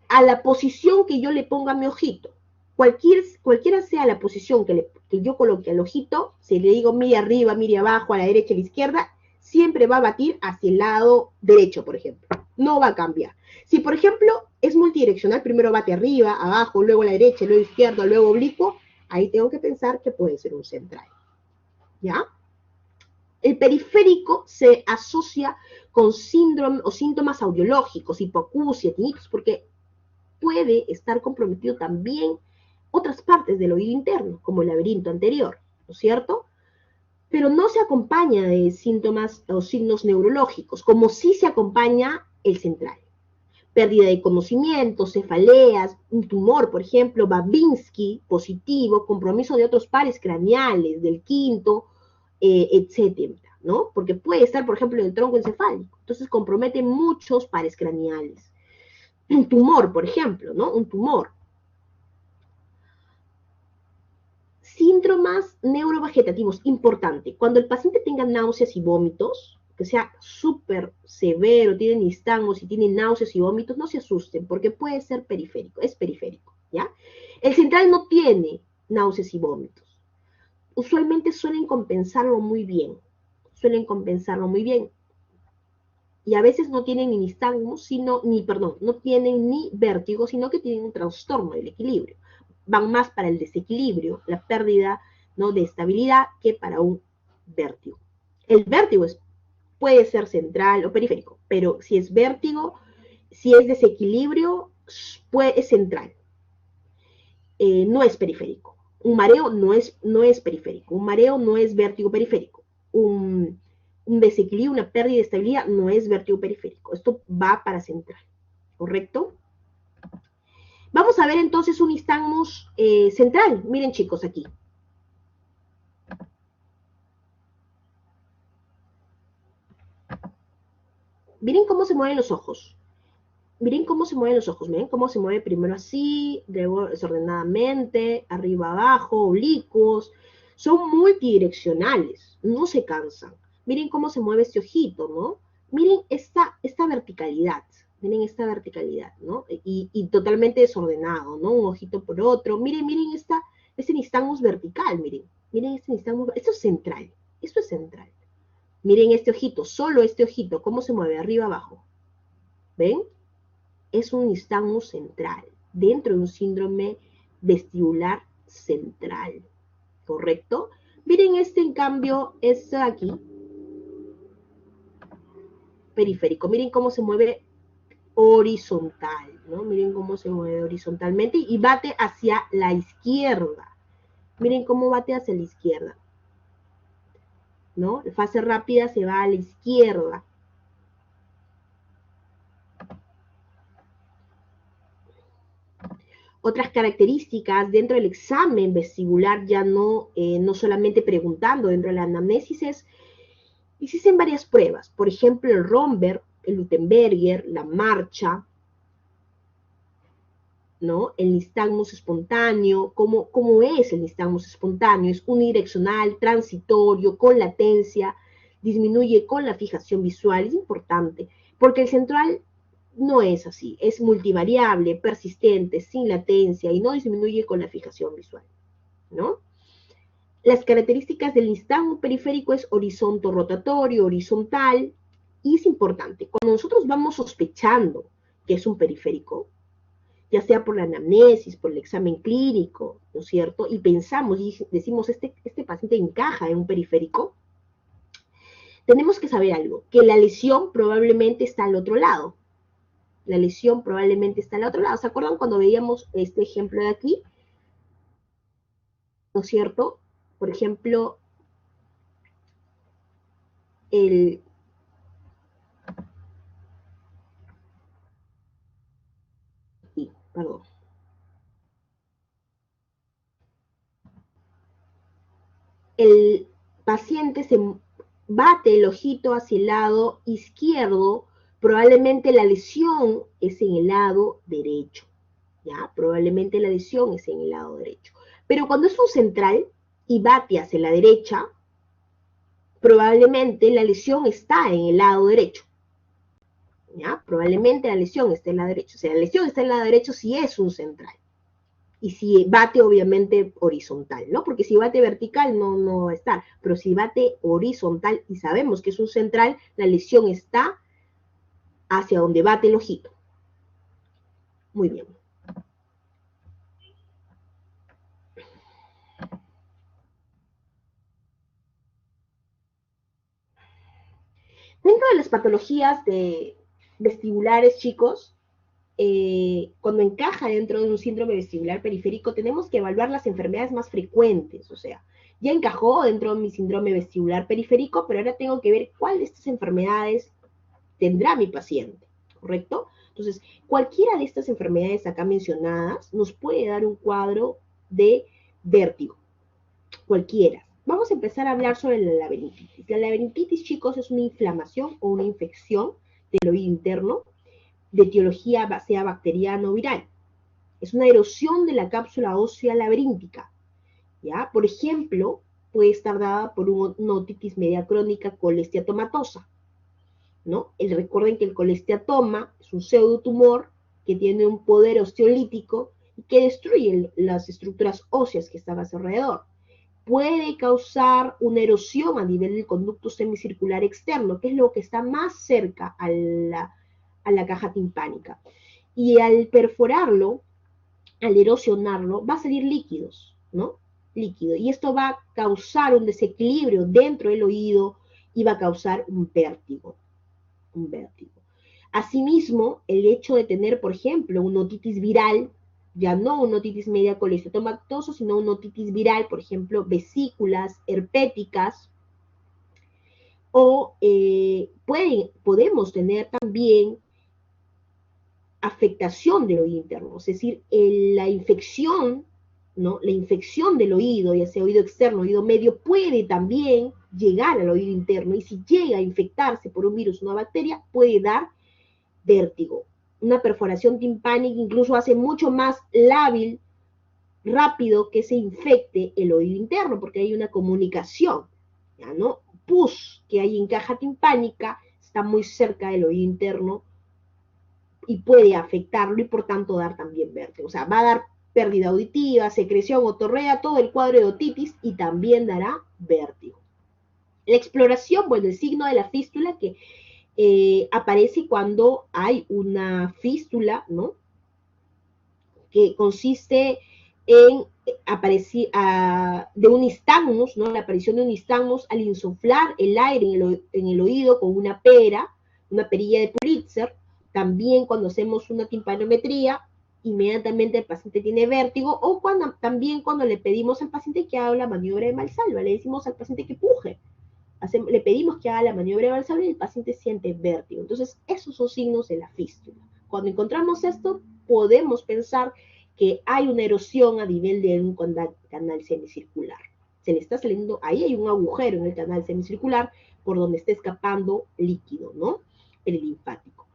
[SPEAKER 1] A la posición que yo le ponga a mi ojito. Cualquiera sea la posición que yo coloque al ojito, si le digo mire arriba, mire abajo, a la derecha, a la izquierda, siempre va a batir hacia el lado derecho, por ejemplo. No va a cambiar. Si, por ejemplo, es multidireccional, primero bate arriba, abajo, luego a la derecha, luego izquierda, luego oblicuo, ahí tengo que pensar que puede ser un central. ¿Ya? El periférico se asocia con síndrome o síntomas audiológicos, hipoacusia, tinnitus, porque puede estar comprometido también otras partes del oído interno, como el laberinto anterior, ¿no es cierto? Pero no se acompaña de síntomas o signos neurológicos, como sí se acompaña el central. Pérdida de conocimiento, cefaleas, un tumor, por ejemplo, Babinski positivo, compromiso de otros pares craneales, del quinto, etcétera, ¿no? Porque puede estar, por ejemplo, en el tronco encefálico. Entonces compromete muchos pares craneales. Un tumor, por ejemplo, ¿no? Un tumor. Síntomas neurovegetativos, importante. Cuando el paciente tenga náuseas y vómitos, que sea súper severo, tiene nistagmus y tiene náuseas y vómitos, no se asusten, porque puede ser periférico, es periférico, ¿ya? El central no tiene náuseas y vómitos. Usualmente suelen compensarlo muy bien, y a veces no tienen ni nistagmus, no tienen ni vértigo, sino que tienen un trastorno del equilibrio. Van más para el desequilibrio, la pérdida, ¿no?, de estabilidad, que para un vértigo. El vértigo puede ser central o periférico, pero si es vértigo, si es desequilibrio, es central. No es periférico. Un mareo no es periférico. Un mareo no es vértigo periférico. un desequilibrio, una pérdida de estabilidad, no es vértigo periférico. Esto va para central, ¿correcto? Vamos a ver entonces un nistagmus central. Miren, chicos, aquí. Miren cómo se mueven los ojos. Miren cómo se mueven los ojos. Miren cómo se mueve primero así, luego desordenadamente, arriba abajo, oblicuos. Son multidireccionales, no se cansan. Miren cómo se mueve este ojito, ¿no? Miren esta verticalidad. Miren esta verticalidad, ¿no? Y totalmente desordenado, ¿no? Un ojito por otro. Miren este nistagmus vertical, miren. Miren este nistagmus. Esto es central. Esto es central. Miren este ojito, solo este ojito, cómo se mueve arriba abajo. ¿Ven? Es un nistagmus central, dentro de un síndrome vestibular central, ¿correcto? Miren este, en cambio, este de aquí, periférico. Miren cómo se mueve horizontal, ¿no? Miren cómo se mueve horizontalmente y bate hacia la izquierda. Miren cómo bate hacia la izquierda, ¿no? La fase rápida se va a la izquierda. Otras características dentro del examen vestibular, ya no solamente preguntando dentro de la anamnesis, existen varias pruebas. Por ejemplo, el Romberg, el Gutenberger, la marcha, ¿no? El nistagmus espontáneo. ¿Cómo es el nistagmus espontáneo? Es unidireccional, transitorio, con latencia, disminuye con la fijación visual. Es importante, porque el central no es así, es multivariable, persistente, sin latencia y no disminuye con la fijación visual, ¿no? Las características del nistagmus periférico es horizonte rotatorio, horizontal, y es importante, cuando nosotros vamos sospechando que es un periférico, ya sea por la anamnesis, por el examen clínico, ¿no es cierto? Y pensamos y decimos, este paciente encaja en un periférico, tenemos que saber algo, que la lesión probablemente está al otro lado. La lesión probablemente está al otro lado. ¿Se acuerdan cuando veíamos este ejemplo de aquí? ¿No es cierto? Por ejemplo, el... Sí, perdón. El paciente se bate el ojito hacia el lado izquierdo, probablemente la lesión es en el lado derecho, ¿ya? Probablemente la lesión es en el lado derecho. Pero cuando es un central y bate hacia la derecha, probablemente la lesión está en el lado derecho, ¿ya? Probablemente la lesión está en el lado derecho. O sea, la lesión está en el lado derecho si es un central. Y si bate, obviamente, horizontal, ¿no? Porque si bate vertical no va a estar. Pero si bate horizontal y sabemos que es un central, la lesión está hacia donde bate el ojito. Muy bien. Dentro de las patologías vestibulares, chicos, cuando encaja dentro de un síndrome vestibular periférico, tenemos que evaluar las enfermedades más frecuentes. O sea, ya encajó dentro de mi síndrome vestibular periférico, pero ahora tengo que ver cuál de estas enfermedades tendrá mi paciente, ¿correcto? Entonces, cualquiera de estas enfermedades acá mencionadas nos puede dar un cuadro de vértigo, cualquiera. Vamos a empezar a hablar sobre la laberintitis. La laberintitis, chicos, es una inflamación o una infección del oído interno de etiología sea bacteriana o viral. Es una erosión de la cápsula ósea laberíntica, ¿ya? Por ejemplo, puede estar dada por una otitis media crónica colesteatomatosa, ¿no? Recuerden que el colesteatoma es un pseudotumor que tiene un poder osteolítico y que destruye las estructuras óseas que están a su alrededor. Puede causar una erosión a nivel del conducto semicircular externo, que es lo que está más cerca a la caja timpánica. Y al perforarlo, al erosionarlo, va a salir líquidos, ¿no? Líquido. Y esto va a causar un desequilibrio dentro del oído y va a causar un vértigo. Un vértigo. Asimismo, el hecho de tener, por ejemplo, una otitis viral, ya no una otitis media colesteatomatosa, sino una otitis viral, por ejemplo, vesículas herpéticas, O podemos tener también afectación del oído interno, es decir, la infección, ¿no? La infección del oído, ya sea oído externo, oído medio, puede también llegar al oído interno, y si llega a infectarse por un virus o una bacteria, puede dar vértigo. Una perforación timpánica incluso hace mucho más lábil, rápido que se infecte el oído interno, porque hay una comunicación, ¿ya no? Pus que hay en caja timpánica está muy cerca del oído interno y puede afectarlo y por tanto dar también vértigo. O sea, va a dar pérdida auditiva, secreción, otorrea, todo el cuadro de otitis y también dará vértigo. La exploración, bueno, el signo de la fístula que aparece cuando hay una fístula, ¿no? Que consiste en de un nistagmus, ¿no? La aparición de un nistagmus al insuflar el aire en el oído con una perilla de Pulitzer. También cuando hacemos una timpanometría, inmediatamente el paciente tiene vértigo, o también cuando le pedimos al paciente que haga la maniobra de Valsalva, le decimos al paciente que puje, le pedimos que haga la maniobra de Valsalva y el paciente siente vértigo. Entonces, esos son signos de la fístula. Cuando encontramos esto, podemos pensar que hay una erosión a nivel de un canal semicircular. Se le está saliendo, ahí hay un agujero en el canal semicircular por donde está escapando líquido, ¿no? El linfático.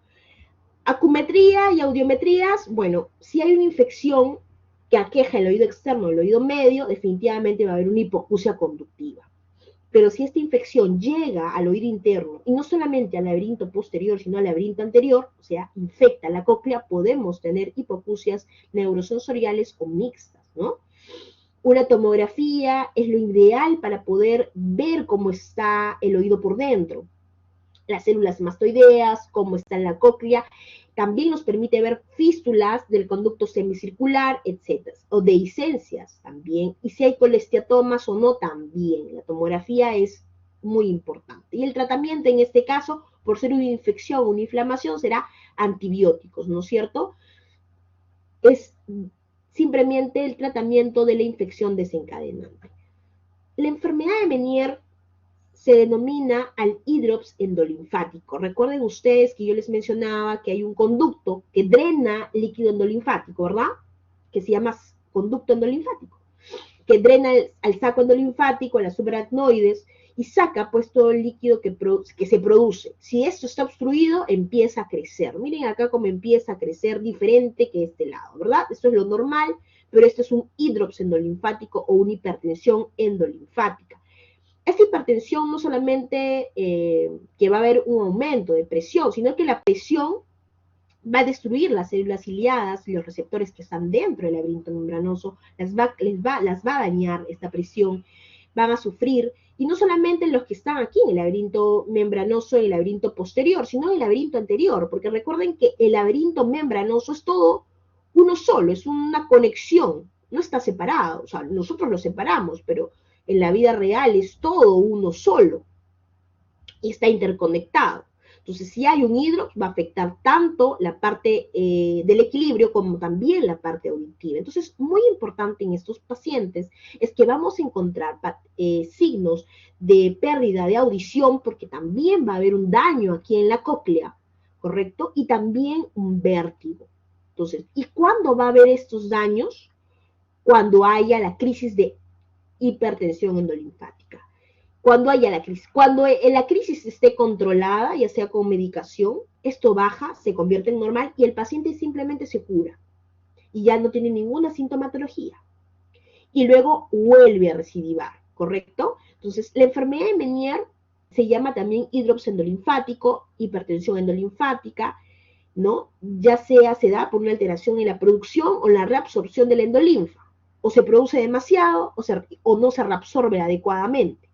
[SPEAKER 1] Acumetría y audiometrías, bueno, si hay una infección que aqueja el oído externo, el oído medio, definitivamente va a haber una hipoacusia conductiva. Pero si esta infección llega al oído interno, y no solamente al laberinto posterior, sino al laberinto anterior, o sea, infecta la cóclea, podemos tener hipoacusias neurosensoriales o mixtas, ¿no? Una tomografía es lo ideal para poder ver cómo está el oído por dentro, las células mastoideas, cómo está en la cóclea. También nos permite ver fístulas del conducto semicircular, etc. O dehiscencias también. Y si hay colesteatomas o no, también. La tomografía es muy importante. Y el tratamiento en este caso, por ser una infección o una inflamación, será antibióticos, ¿no es cierto? Es simplemente el tratamiento de la infección desencadenante. La enfermedad de Meniere se denomina al hidrops endolinfático. Recuerden ustedes que yo les mencionaba que hay un conducto que drena líquido endolinfático, ¿verdad? Que se llama conducto endolinfático, que drena al saco endolinfático, a las subaracnoides, y saca pues todo el líquido que se produce. Si esto está obstruido, empieza a crecer. Miren acá cómo empieza a crecer diferente que este lado, ¿verdad? Esto es lo normal, pero esto es un hidrops endolinfático o una hipertensión endolinfática. Esta hipertensión no solamente que va a haber un aumento de presión, sino que la presión va a destruir las células ciliadas y los receptores que están dentro del laberinto membranoso, las va a dañar esta presión, van a sufrir, y no solamente los que están aquí en el laberinto membranoso y el laberinto posterior, sino en el laberinto anterior, porque recuerden que el laberinto membranoso es todo uno solo, es una conexión, no está separado, o sea, nosotros lo separamos, pero en la vida real es todo uno solo y está interconectado. Entonces, si hay un hidrops, va a afectar tanto la parte del equilibrio como también la parte auditiva. Entonces, muy importante en estos pacientes es que vamos a encontrar signos de pérdida de audición, porque también va a haber un daño aquí en la cóclea, ¿correcto? Y también un vértigo. Entonces, ¿y cuándo va a haber estos daños? Cuando haya la crisis de hipertensión endolinfática. Cuando haya la crisis, cuando la crisis esté controlada, ya sea con medicación, esto baja, se convierte en normal y el paciente simplemente se cura y ya no tiene ninguna sintomatología. Y luego vuelve a recidivar, ¿correcto? Entonces, la enfermedad de Meniere se llama también hidrops endolinfático, hipertensión endolinfática, ¿no? Ya sea se da por una alteración en la producción o la reabsorción de la endolinfa. O se produce demasiado o no se reabsorbe adecuadamente.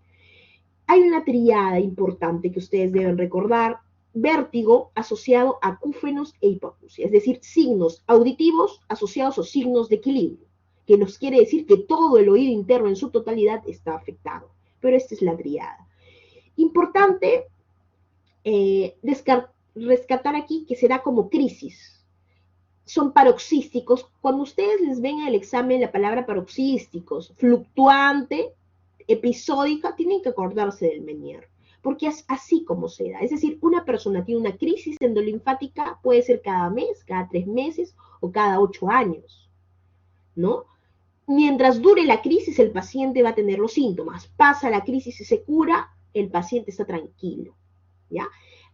[SPEAKER 1] Hay una triada importante que ustedes deben recordar: vértigo asociado a acúfenos e hipoacusia, es decir, signos auditivos asociados a signos de equilibrio, que nos quiere decir que todo el oído interno en su totalidad está afectado. Pero esta es la triada. Importante rescatar aquí que se da como crisis. Son paroxísticos. Cuando ustedes les ven en el examen la palabra paroxísticos, fluctuante, episódica, tienen que acordarse del Meniere, porque es así como se da. Es decir, una persona tiene una crisis endolinfática, puede ser cada mes, cada 3 meses o cada 8 años, ¿no? Mientras dure la crisis, el paciente va a tener los síntomas. Pasa la crisis y se cura, el paciente está tranquilo, ¿ya?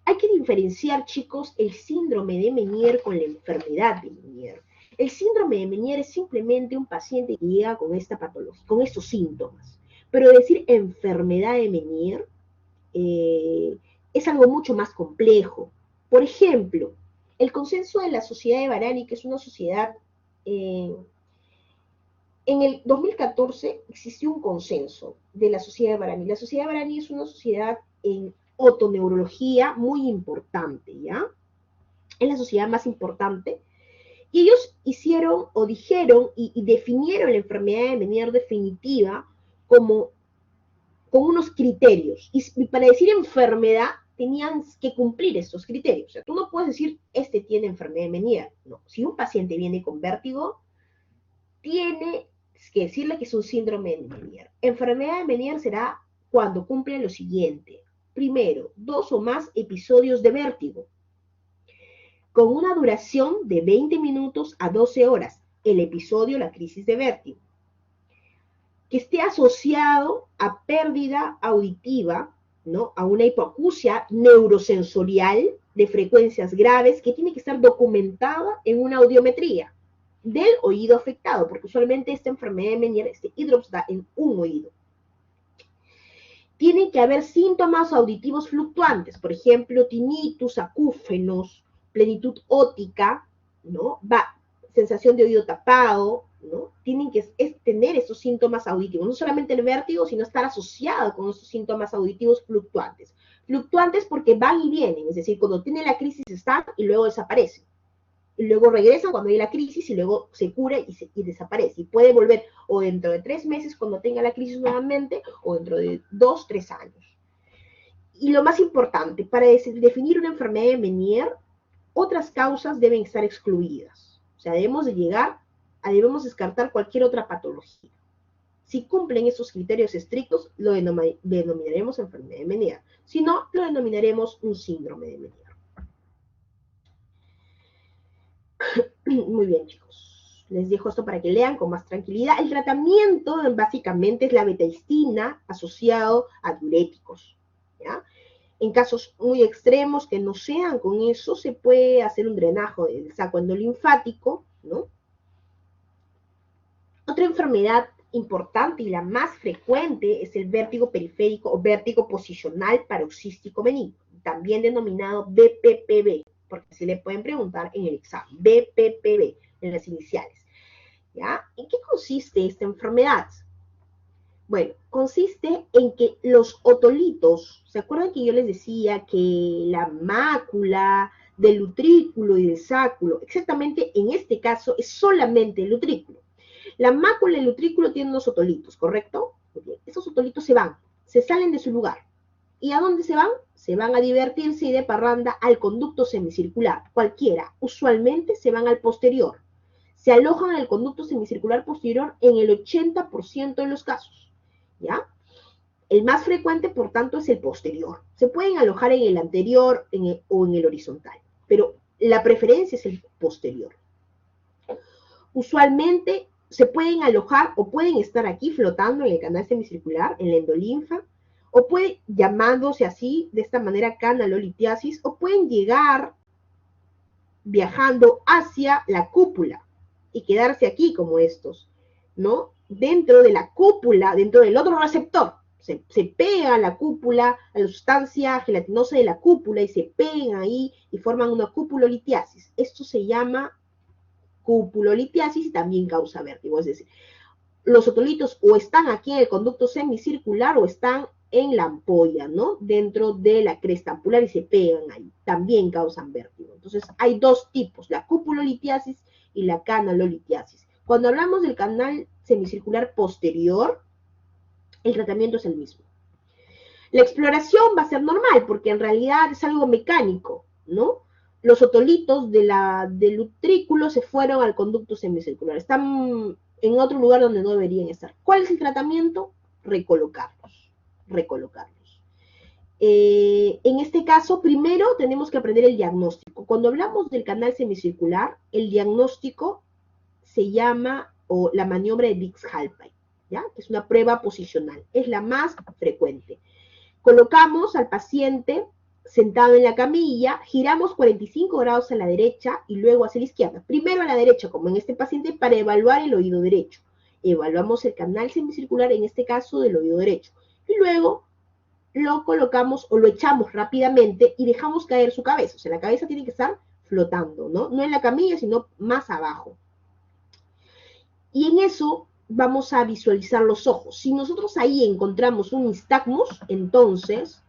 [SPEAKER 1] Hay que diferenciar, chicos, el síndrome de Meniere con la enfermedad de Meniere. El síndrome de Meniere es simplemente un paciente que llega con esta patología, con estos síntomas. Pero decir enfermedad de Meniere es algo mucho más complejo. Por ejemplo, el consenso de la Sociedad de Varani, que es una sociedad, en el 2014 existió un consenso de la Sociedad de Varani. La Sociedad de Varani es una sociedad en otoneurología muy importante, ¿ya? Es la sociedad más importante. Y ellos hicieron o dijeron y definieron la enfermedad de Meniere definitiva como con unos criterios. Y para decir enfermedad tenían que cumplir estos criterios. O sea, tú no puedes decir, este tiene enfermedad de Meniere. No, si un paciente viene con vértigo, tiene que decirle que es un síndrome de Meniere. Enfermedad de Meniere será cuando cumple lo siguiente. Primero, 2 o más episodios de vértigo, con una duración de 20 minutos a 12 horas, el episodio, la crisis de vértigo, que esté asociado a pérdida auditiva, ¿no? A una hipoacusia neurosensorial de frecuencias graves que tiene que estar documentada en una audiometría del oído afectado, porque usualmente esta enfermedad de Meniere, este hidrops da en un oído. Tienen que haber síntomas auditivos fluctuantes, por ejemplo, tinnitus, acúfenos, plenitud óptica, ¿no? Sensación de oído tapado, ¿no? Tienen que tener esos síntomas auditivos, no solamente el vértigo, sino estar asociado con esos síntomas auditivos fluctuantes. Fluctuantes porque van y vienen, es decir, cuando tiene la crisis están y luego desaparecen. Y luego regresan cuando hay la crisis y luego se cura y desaparece. Y puede volver o dentro de 3 meses cuando tenga la crisis nuevamente o dentro de 2, 3 años. Y lo más importante, para definir una enfermedad de Meniere, otras causas deben estar excluidas. O sea, debemos descartar cualquier otra patología. Si cumplen esos criterios estrictos, lo denominaremos enfermedad de Meniere. Si no, lo denominaremos un síndrome de Meniere. Muy bien, chicos. Les dejo esto para que lean con más tranquilidad. El tratamiento básicamente es la betaistina asociado a diuréticos, ¿ya? En casos muy extremos que no sean con eso, se puede hacer un drenaje del saco endolinfático, ¿no? Otra enfermedad importante y la más frecuente es el vértigo periférico o vértigo posicional paroxístico benigno, también denominado BPPB, porque así le pueden preguntar en el examen, BPPB, en las iniciales. ¿Ya? ¿En qué consiste esta enfermedad? Bueno, consiste en que los otolitos, ¿se acuerdan que yo les decía que la mácula del utrículo y del sáculo, exactamente en este caso es solamente el utrículo? La mácula y el utrículo tienen unos otolitos, ¿correcto? Muy bien. Esos otolitos se salen de su lugar. ¿Y a dónde se van? Se van a divertirse y de parranda al conducto semicircular, cualquiera. Usualmente se van al posterior. Se alojan en el conducto semicircular posterior en el 80% de los casos, ¿ya? El más frecuente, por tanto, es el posterior. Se pueden alojar en el anterior o en el horizontal, pero la preferencia es el posterior. Usualmente se pueden alojar o pueden estar aquí flotando en el canal semicircular, en la endolinfa, o puede llamándose así, de esta manera, canalolitiasis, o pueden llegar viajando hacia la cúpula y quedarse aquí como estos, ¿no? Dentro de la cúpula, dentro del otro receptor, se pega a la cúpula, a la sustancia gelatinosa de la cúpula y se pegan ahí y forman una cupulolitiasis. Esto se llama cupulolitiasis y también causa vértigo, es decir, los otolitos o están aquí en el conducto semicircular o están en la ampolla, ¿no? Dentro de la cresta ampular y se pegan ahí. También causan vértigo. Entonces, hay dos tipos, la cupulolitiasis y la canalolitiasis. Cuando hablamos del canal semicircular posterior, el tratamiento es el mismo. La exploración va a ser normal, porque en realidad es algo mecánico, ¿no? Los otolitos del utrículo se fueron al conducto semicircular. Están en otro lugar donde no deberían estar. ¿Cuál es el tratamiento? Recolocarlos. En este caso, primero tenemos que aprender el diagnóstico. Cuando hablamos del canal semicircular, el diagnóstico se llama o la maniobra de Dix-Hallpike, ¿ya? Que es una prueba posicional. Es la más frecuente. Colocamos al paciente sentado en la camilla, giramos 45 grados a la derecha y luego hacia la izquierda. Primero a la derecha, como en este paciente, para evaluar el oído derecho. Evaluamos el canal semicircular, en este caso, del oído derecho. Y luego lo colocamos o lo echamos rápidamente y dejamos caer su cabeza. O sea, la cabeza tiene que estar flotando, ¿no? No en la camilla, sino más abajo. Y en eso vamos a visualizar los ojos. Si nosotros ahí encontramos un nistagmus, entonces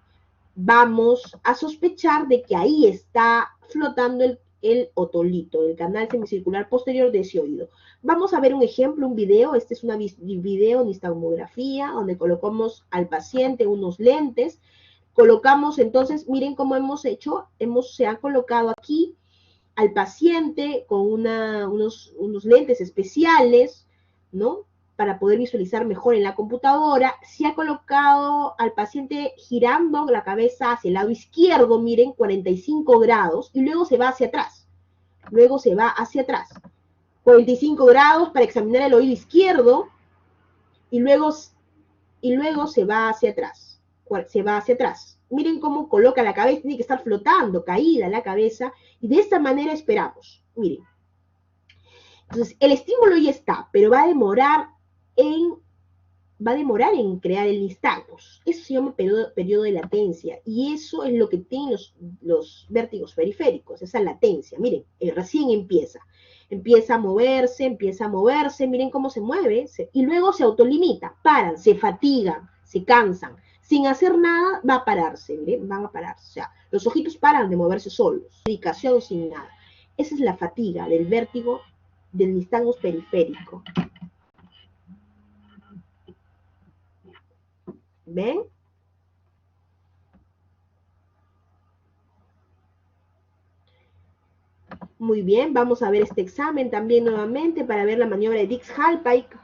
[SPEAKER 1] vamos a sospechar de que ahí está flotando el otolito, el canal semicircular posterior de ese oído. Vamos a ver un ejemplo, un video. Este es un video nistagmografía, donde colocamos al paciente unos lentes. Colocamos entonces, miren cómo hemos hecho, se ha colocado aquí al paciente con unos lentes especiales, ¿no? Para poder visualizar mejor en la computadora. Se ha colocado al paciente girando la cabeza hacia el lado izquierdo, miren, 45 grados, y luego se va hacia atrás. Luego se va hacia atrás. 45 grados para examinar el oído izquierdo, y luego se va hacia atrás. Se va hacia atrás. Miren cómo coloca la cabeza, tiene que estar flotando, caída la cabeza, y de esta manera esperamos. Miren. Entonces, el estímulo ya está, pero va a demorar en crear el nistagmus. Eso se llama periodo de latencia, y eso es lo que tienen los vértigos periféricos, esa latencia. Miren, recién empieza a moverse, miren cómo se mueve, y luego se autolimita, paran, se fatigan, se cansan. Sin hacer nada, va a pararse, miren, van a pararse. O sea, los ojitos paran de moverse solos, dedicación sin nada. Esa es la fatiga del vértigo del nistagmus periférico. ¿Ven? Muy bien, vamos a ver este examen también nuevamente para ver la maniobra de Dix-Hallpike.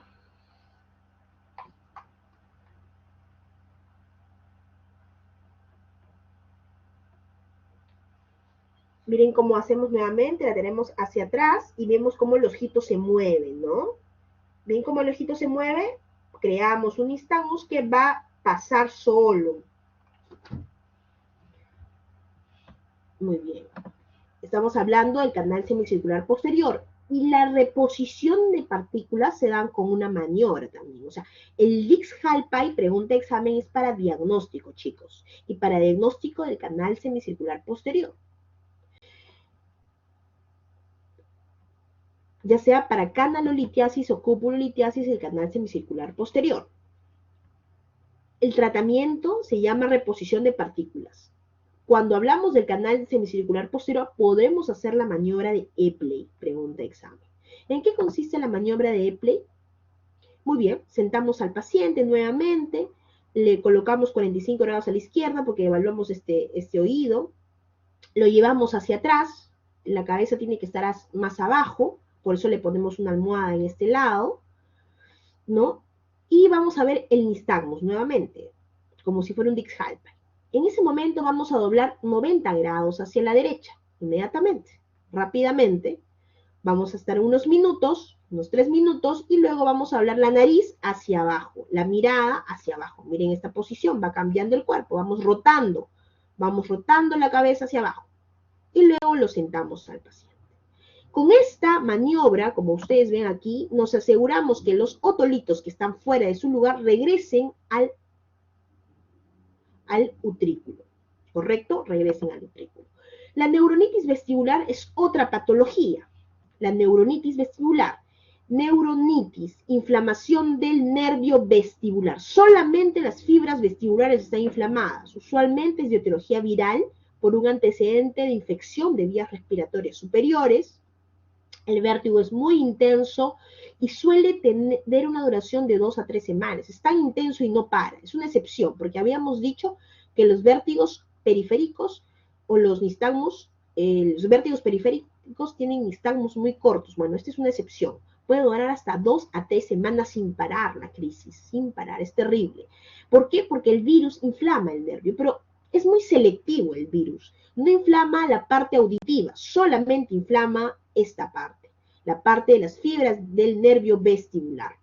[SPEAKER 1] Miren cómo hacemos nuevamente, la tenemos hacia atrás y vemos cómo los ojitos se mueven, ¿no? ¿Ven cómo el ojito se mueve? Creamos un nistagmus que va a pasar solo. Muy bien. Estamos hablando del canal semicircular posterior. Y la reposición de partículas se dan con una maniobra también. O sea, el Dix-Hallpike, pregunta de examen, es para diagnóstico, chicos. Y para diagnóstico del canal semicircular posterior. Ya sea para canalolitiasis o cupulolitiasis del canal semicircular posterior. El tratamiento se llama reposición de partículas. Cuando hablamos del canal semicircular posterior, podemos hacer la maniobra de Epley, pregunta de examen. ¿En qué consiste la maniobra de Epley? Muy bien, sentamos al paciente nuevamente, le colocamos 45 grados a la izquierda porque evaluamos este oído, lo llevamos hacia atrás, la cabeza tiene que estar más abajo, por eso le ponemos una almohada en este lado, ¿no? Y vamos a ver el nistagmus nuevamente, como si fuera un Dix-Hallpike. En ese momento vamos a doblar 90 grados hacia la derecha, inmediatamente, rápidamente. Vamos a estar unos minutos, unos 3 minutos, y luego vamos a doblar la nariz hacia abajo, la mirada hacia abajo. Miren esta posición, va cambiando el cuerpo, vamos rotando la cabeza hacia abajo. Y luego lo sentamos al paciente. Con esta maniobra, como ustedes ven aquí, nos aseguramos que los otolitos que están fuera de su lugar regresen al utrículo, ¿correcto? Regresen al utrículo. La neuronitis vestibular es otra patología. La neuronitis vestibular, inflamación del nervio vestibular. Solamente las fibras vestibulares están inflamadas. Usualmente es de etiología viral por un antecedente de infección de vías respiratorias superiores. El vértigo es muy intenso y suele tener una duración de 2 a 3 semanas. Es tan intenso y no para. Es una excepción, porque habíamos dicho que los vértigos periféricos o los nistagmus, los vértigos periféricos tienen nistagmus muy cortos. Bueno, esta es una excepción. Puede durar hasta 2 a 3 semanas sin parar la crisis, sin parar. Es terrible. ¿Por qué? Porque el virus inflama el nervio. Pero Es muy selectivo el virus. No inflama la parte auditiva, solamente inflama esta parte, la parte de las fibras del nervio vestibular,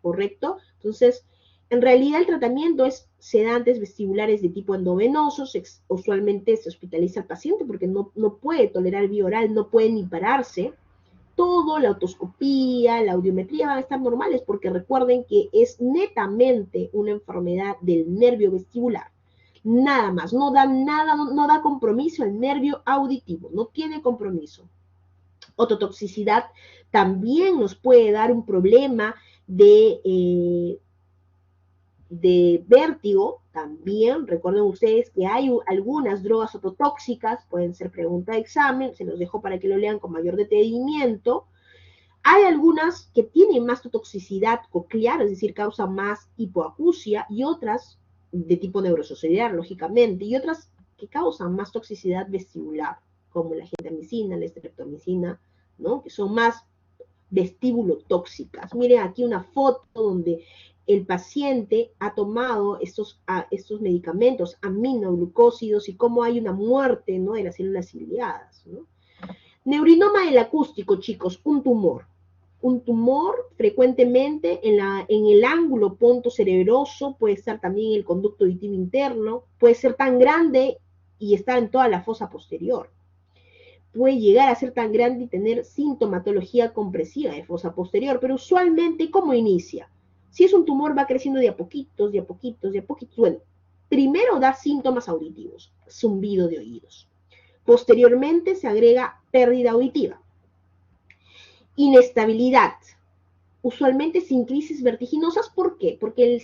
[SPEAKER 1] ¿correcto? Entonces, en realidad el tratamiento es sedantes vestibulares de tipo endovenoso, usualmente se hospitaliza al paciente porque no puede tolerar vía oral, no puede ni pararse. Todo, la otoscopía, la audiometría van a estar normales porque recuerden que es netamente una enfermedad del nervio vestibular. Nada más, no da nada, no da compromiso al nervio auditivo, no tiene compromiso. Ototoxicidad también nos puede dar un problema de vértigo, también recuerden ustedes que hay algunas drogas ototóxicas, pueden ser pregunta de examen, se los dejo para que lo lean con mayor detenimiento. Hay algunas que tienen más toxicidad coclear, es decir, causan más hipoacusia, y otras de tipo neurosocial, lógicamente, y otras que causan más toxicidad vestibular, como la gentamicina, la streptomicina, ¿no? Que son más vestíbulo-tóxicas. Miren aquí una foto donde el paciente ha tomado estos medicamentos aminoglucósidos y cómo hay una muerte, ¿no?, de las células ciliadas, ¿no? Neurinoma del acústico, chicos, un tumor. Un tumor frecuentemente en el ángulo pontocerebroso, puede estar también en el conducto auditivo interno, puede ser tan grande y estar en toda la fosa posterior. Puede llegar a ser tan grande y tener sintomatología compresiva de fosa posterior, pero usualmente, ¿cómo inicia? Si es un tumor, va creciendo de a poquitos, de a poquitos, de a poquitos. Bueno, primero da síntomas auditivos, zumbido de oídos. Posteriormente se agrega pérdida auditiva. Inestabilidad, usualmente sin crisis vertiginosas. ¿Por qué? Porque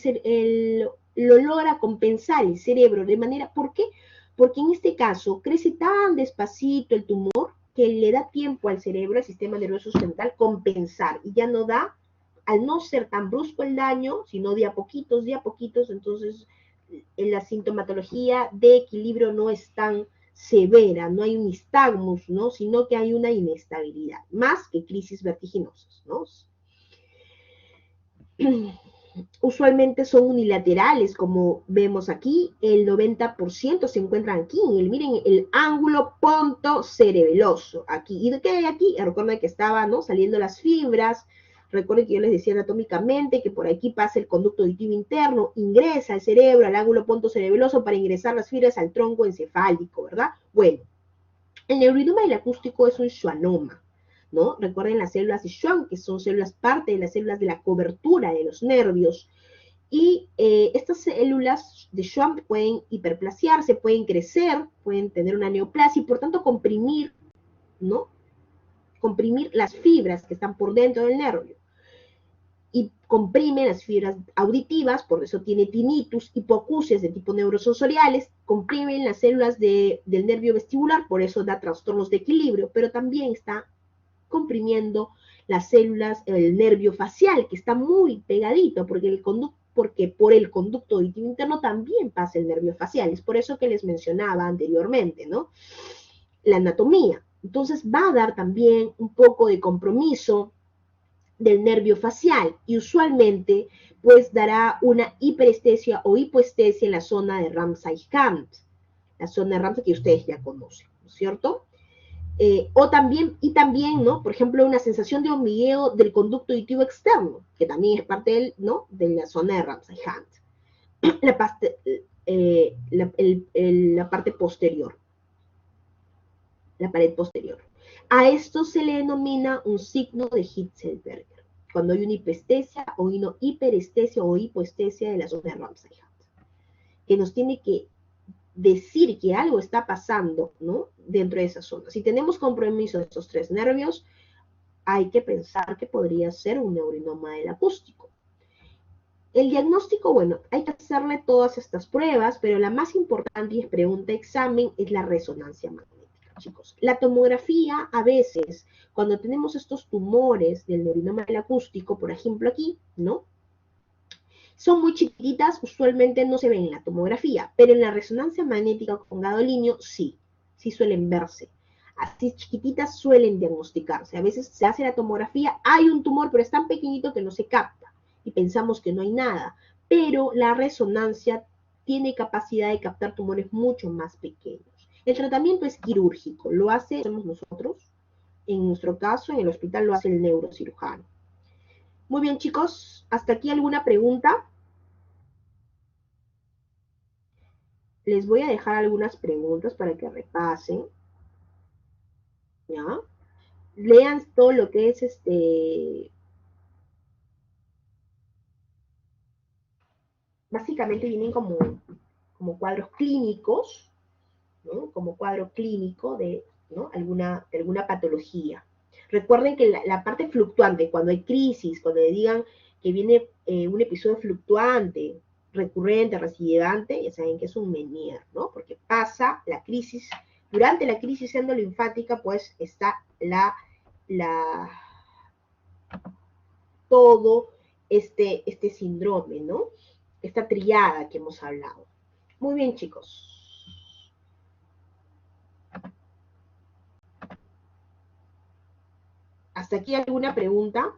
[SPEAKER 1] lo logra compensar el cerebro de manera, ¿por qué? Porque en este caso crece tan despacito el tumor que le da tiempo al cerebro, al sistema nervioso central, compensar, y ya no da, al no ser tan brusco el daño, sino de a poquitos, entonces la sintomatología de equilibrio no es tan severa, no hay un nistagmus, ¿no?, sino que hay una inestabilidad, más que crisis vertiginosas, ¿no? Usualmente son unilaterales, como vemos aquí, el 90% se encuentran aquí, miren, el ángulo pontocerebeloso, aquí. ¿Y qué hay aquí? Recuerden que estaban, ¿no?, saliendo las fibras. Recuerden que yo les decía anatómicamente que por aquí pasa el conducto auditivo interno, ingresa al cerebro, al ángulo pontocerebeloso, para ingresar las fibras al tronco encefálico, ¿verdad? Bueno, el neurinoma del acústico es un schwannoma, ¿no? Recuerden las células de Schwann, que son células, parte de las células de la cobertura de los nervios. Y estas células de Schwann pueden hiperplasiarse, pueden crecer, pueden tener una neoplasia y por tanto comprimir, ¿no?, comprimir las fibras que están por dentro del nervio. Y comprime las fibras auditivas, por eso tiene tinnitus, hipoacusias de tipo neurosensoriales, comprimen las células del nervio vestibular, por eso da trastornos de equilibrio, pero también está comprimiendo las células del nervio facial, que está muy pegadito, porque por el conducto auditivo interno también pasa el nervio facial. Es por eso que les mencionaba anteriormente, ¿no?, la anatomía. Entonces va a dar también un poco de compromiso del nervio facial y usualmente pues dará una hiperestesia o hipoestesia en la zona de Ramsay-Hunt, la zona de Ramsay que ustedes ya conocen, ¿no es cierto? También, ¿no?, por ejemplo, una sensación de hormigueo del conducto auditivo externo, que también es parte ¿no?, de la zona de Ramsay-Hunt. La parte posterior, la pared posterior. A esto se le denomina un signo de Hitzelberger, cuando hay una hiperestesia o una hiperestesia o hipoestesia de la zona de Ramsay-Hunt, que nos tiene que decir que algo está pasando, ¿no?, dentro de esa zona. Si tenemos compromiso de estos tres nervios, hay que pensar que podría ser un neurinoma del acústico. El diagnóstico, bueno, hay que hacerle todas estas pruebas, pero la más importante y es pregunta examen es la resonancia magnética, chicos. La tomografía, a veces, cuando tenemos estos tumores del neurinoma del acústico, por ejemplo aquí, ¿no?, son muy chiquititas, usualmente no se ven en la tomografía, pero en la resonancia magnética con gadolinio sí suelen verse. Así chiquititas suelen diagnosticarse. A veces se hace la tomografía, hay un tumor, pero es tan pequeñito que no se capta y pensamos que no hay nada. Pero la resonancia tiene capacidad de captar tumores mucho más pequeños. El tratamiento es quirúrgico, lo hacemos nosotros. En nuestro caso, en el hospital lo hace el neurocirujano. Muy bien, chicos, ¿hasta aquí alguna pregunta? Les voy a dejar algunas preguntas para que repasen. ¿Ya? Lean todo lo que es básicamente vienen como cuadros clínicos, ¿no? Como cuadro clínico de, ¿no? de alguna patología. Recuerden que la parte fluctuante, cuando hay crisis, cuando le digan que viene un episodio fluctuante, recurrente, recidivante, ya saben que es un Menier, ¿no? Porque pasa la crisis, durante la crisis endolinfática, pues está todo este síndrome, ¿no? Esta triada que hemos hablado. Muy bien, chicos. ¿Hasta aquí alguna pregunta?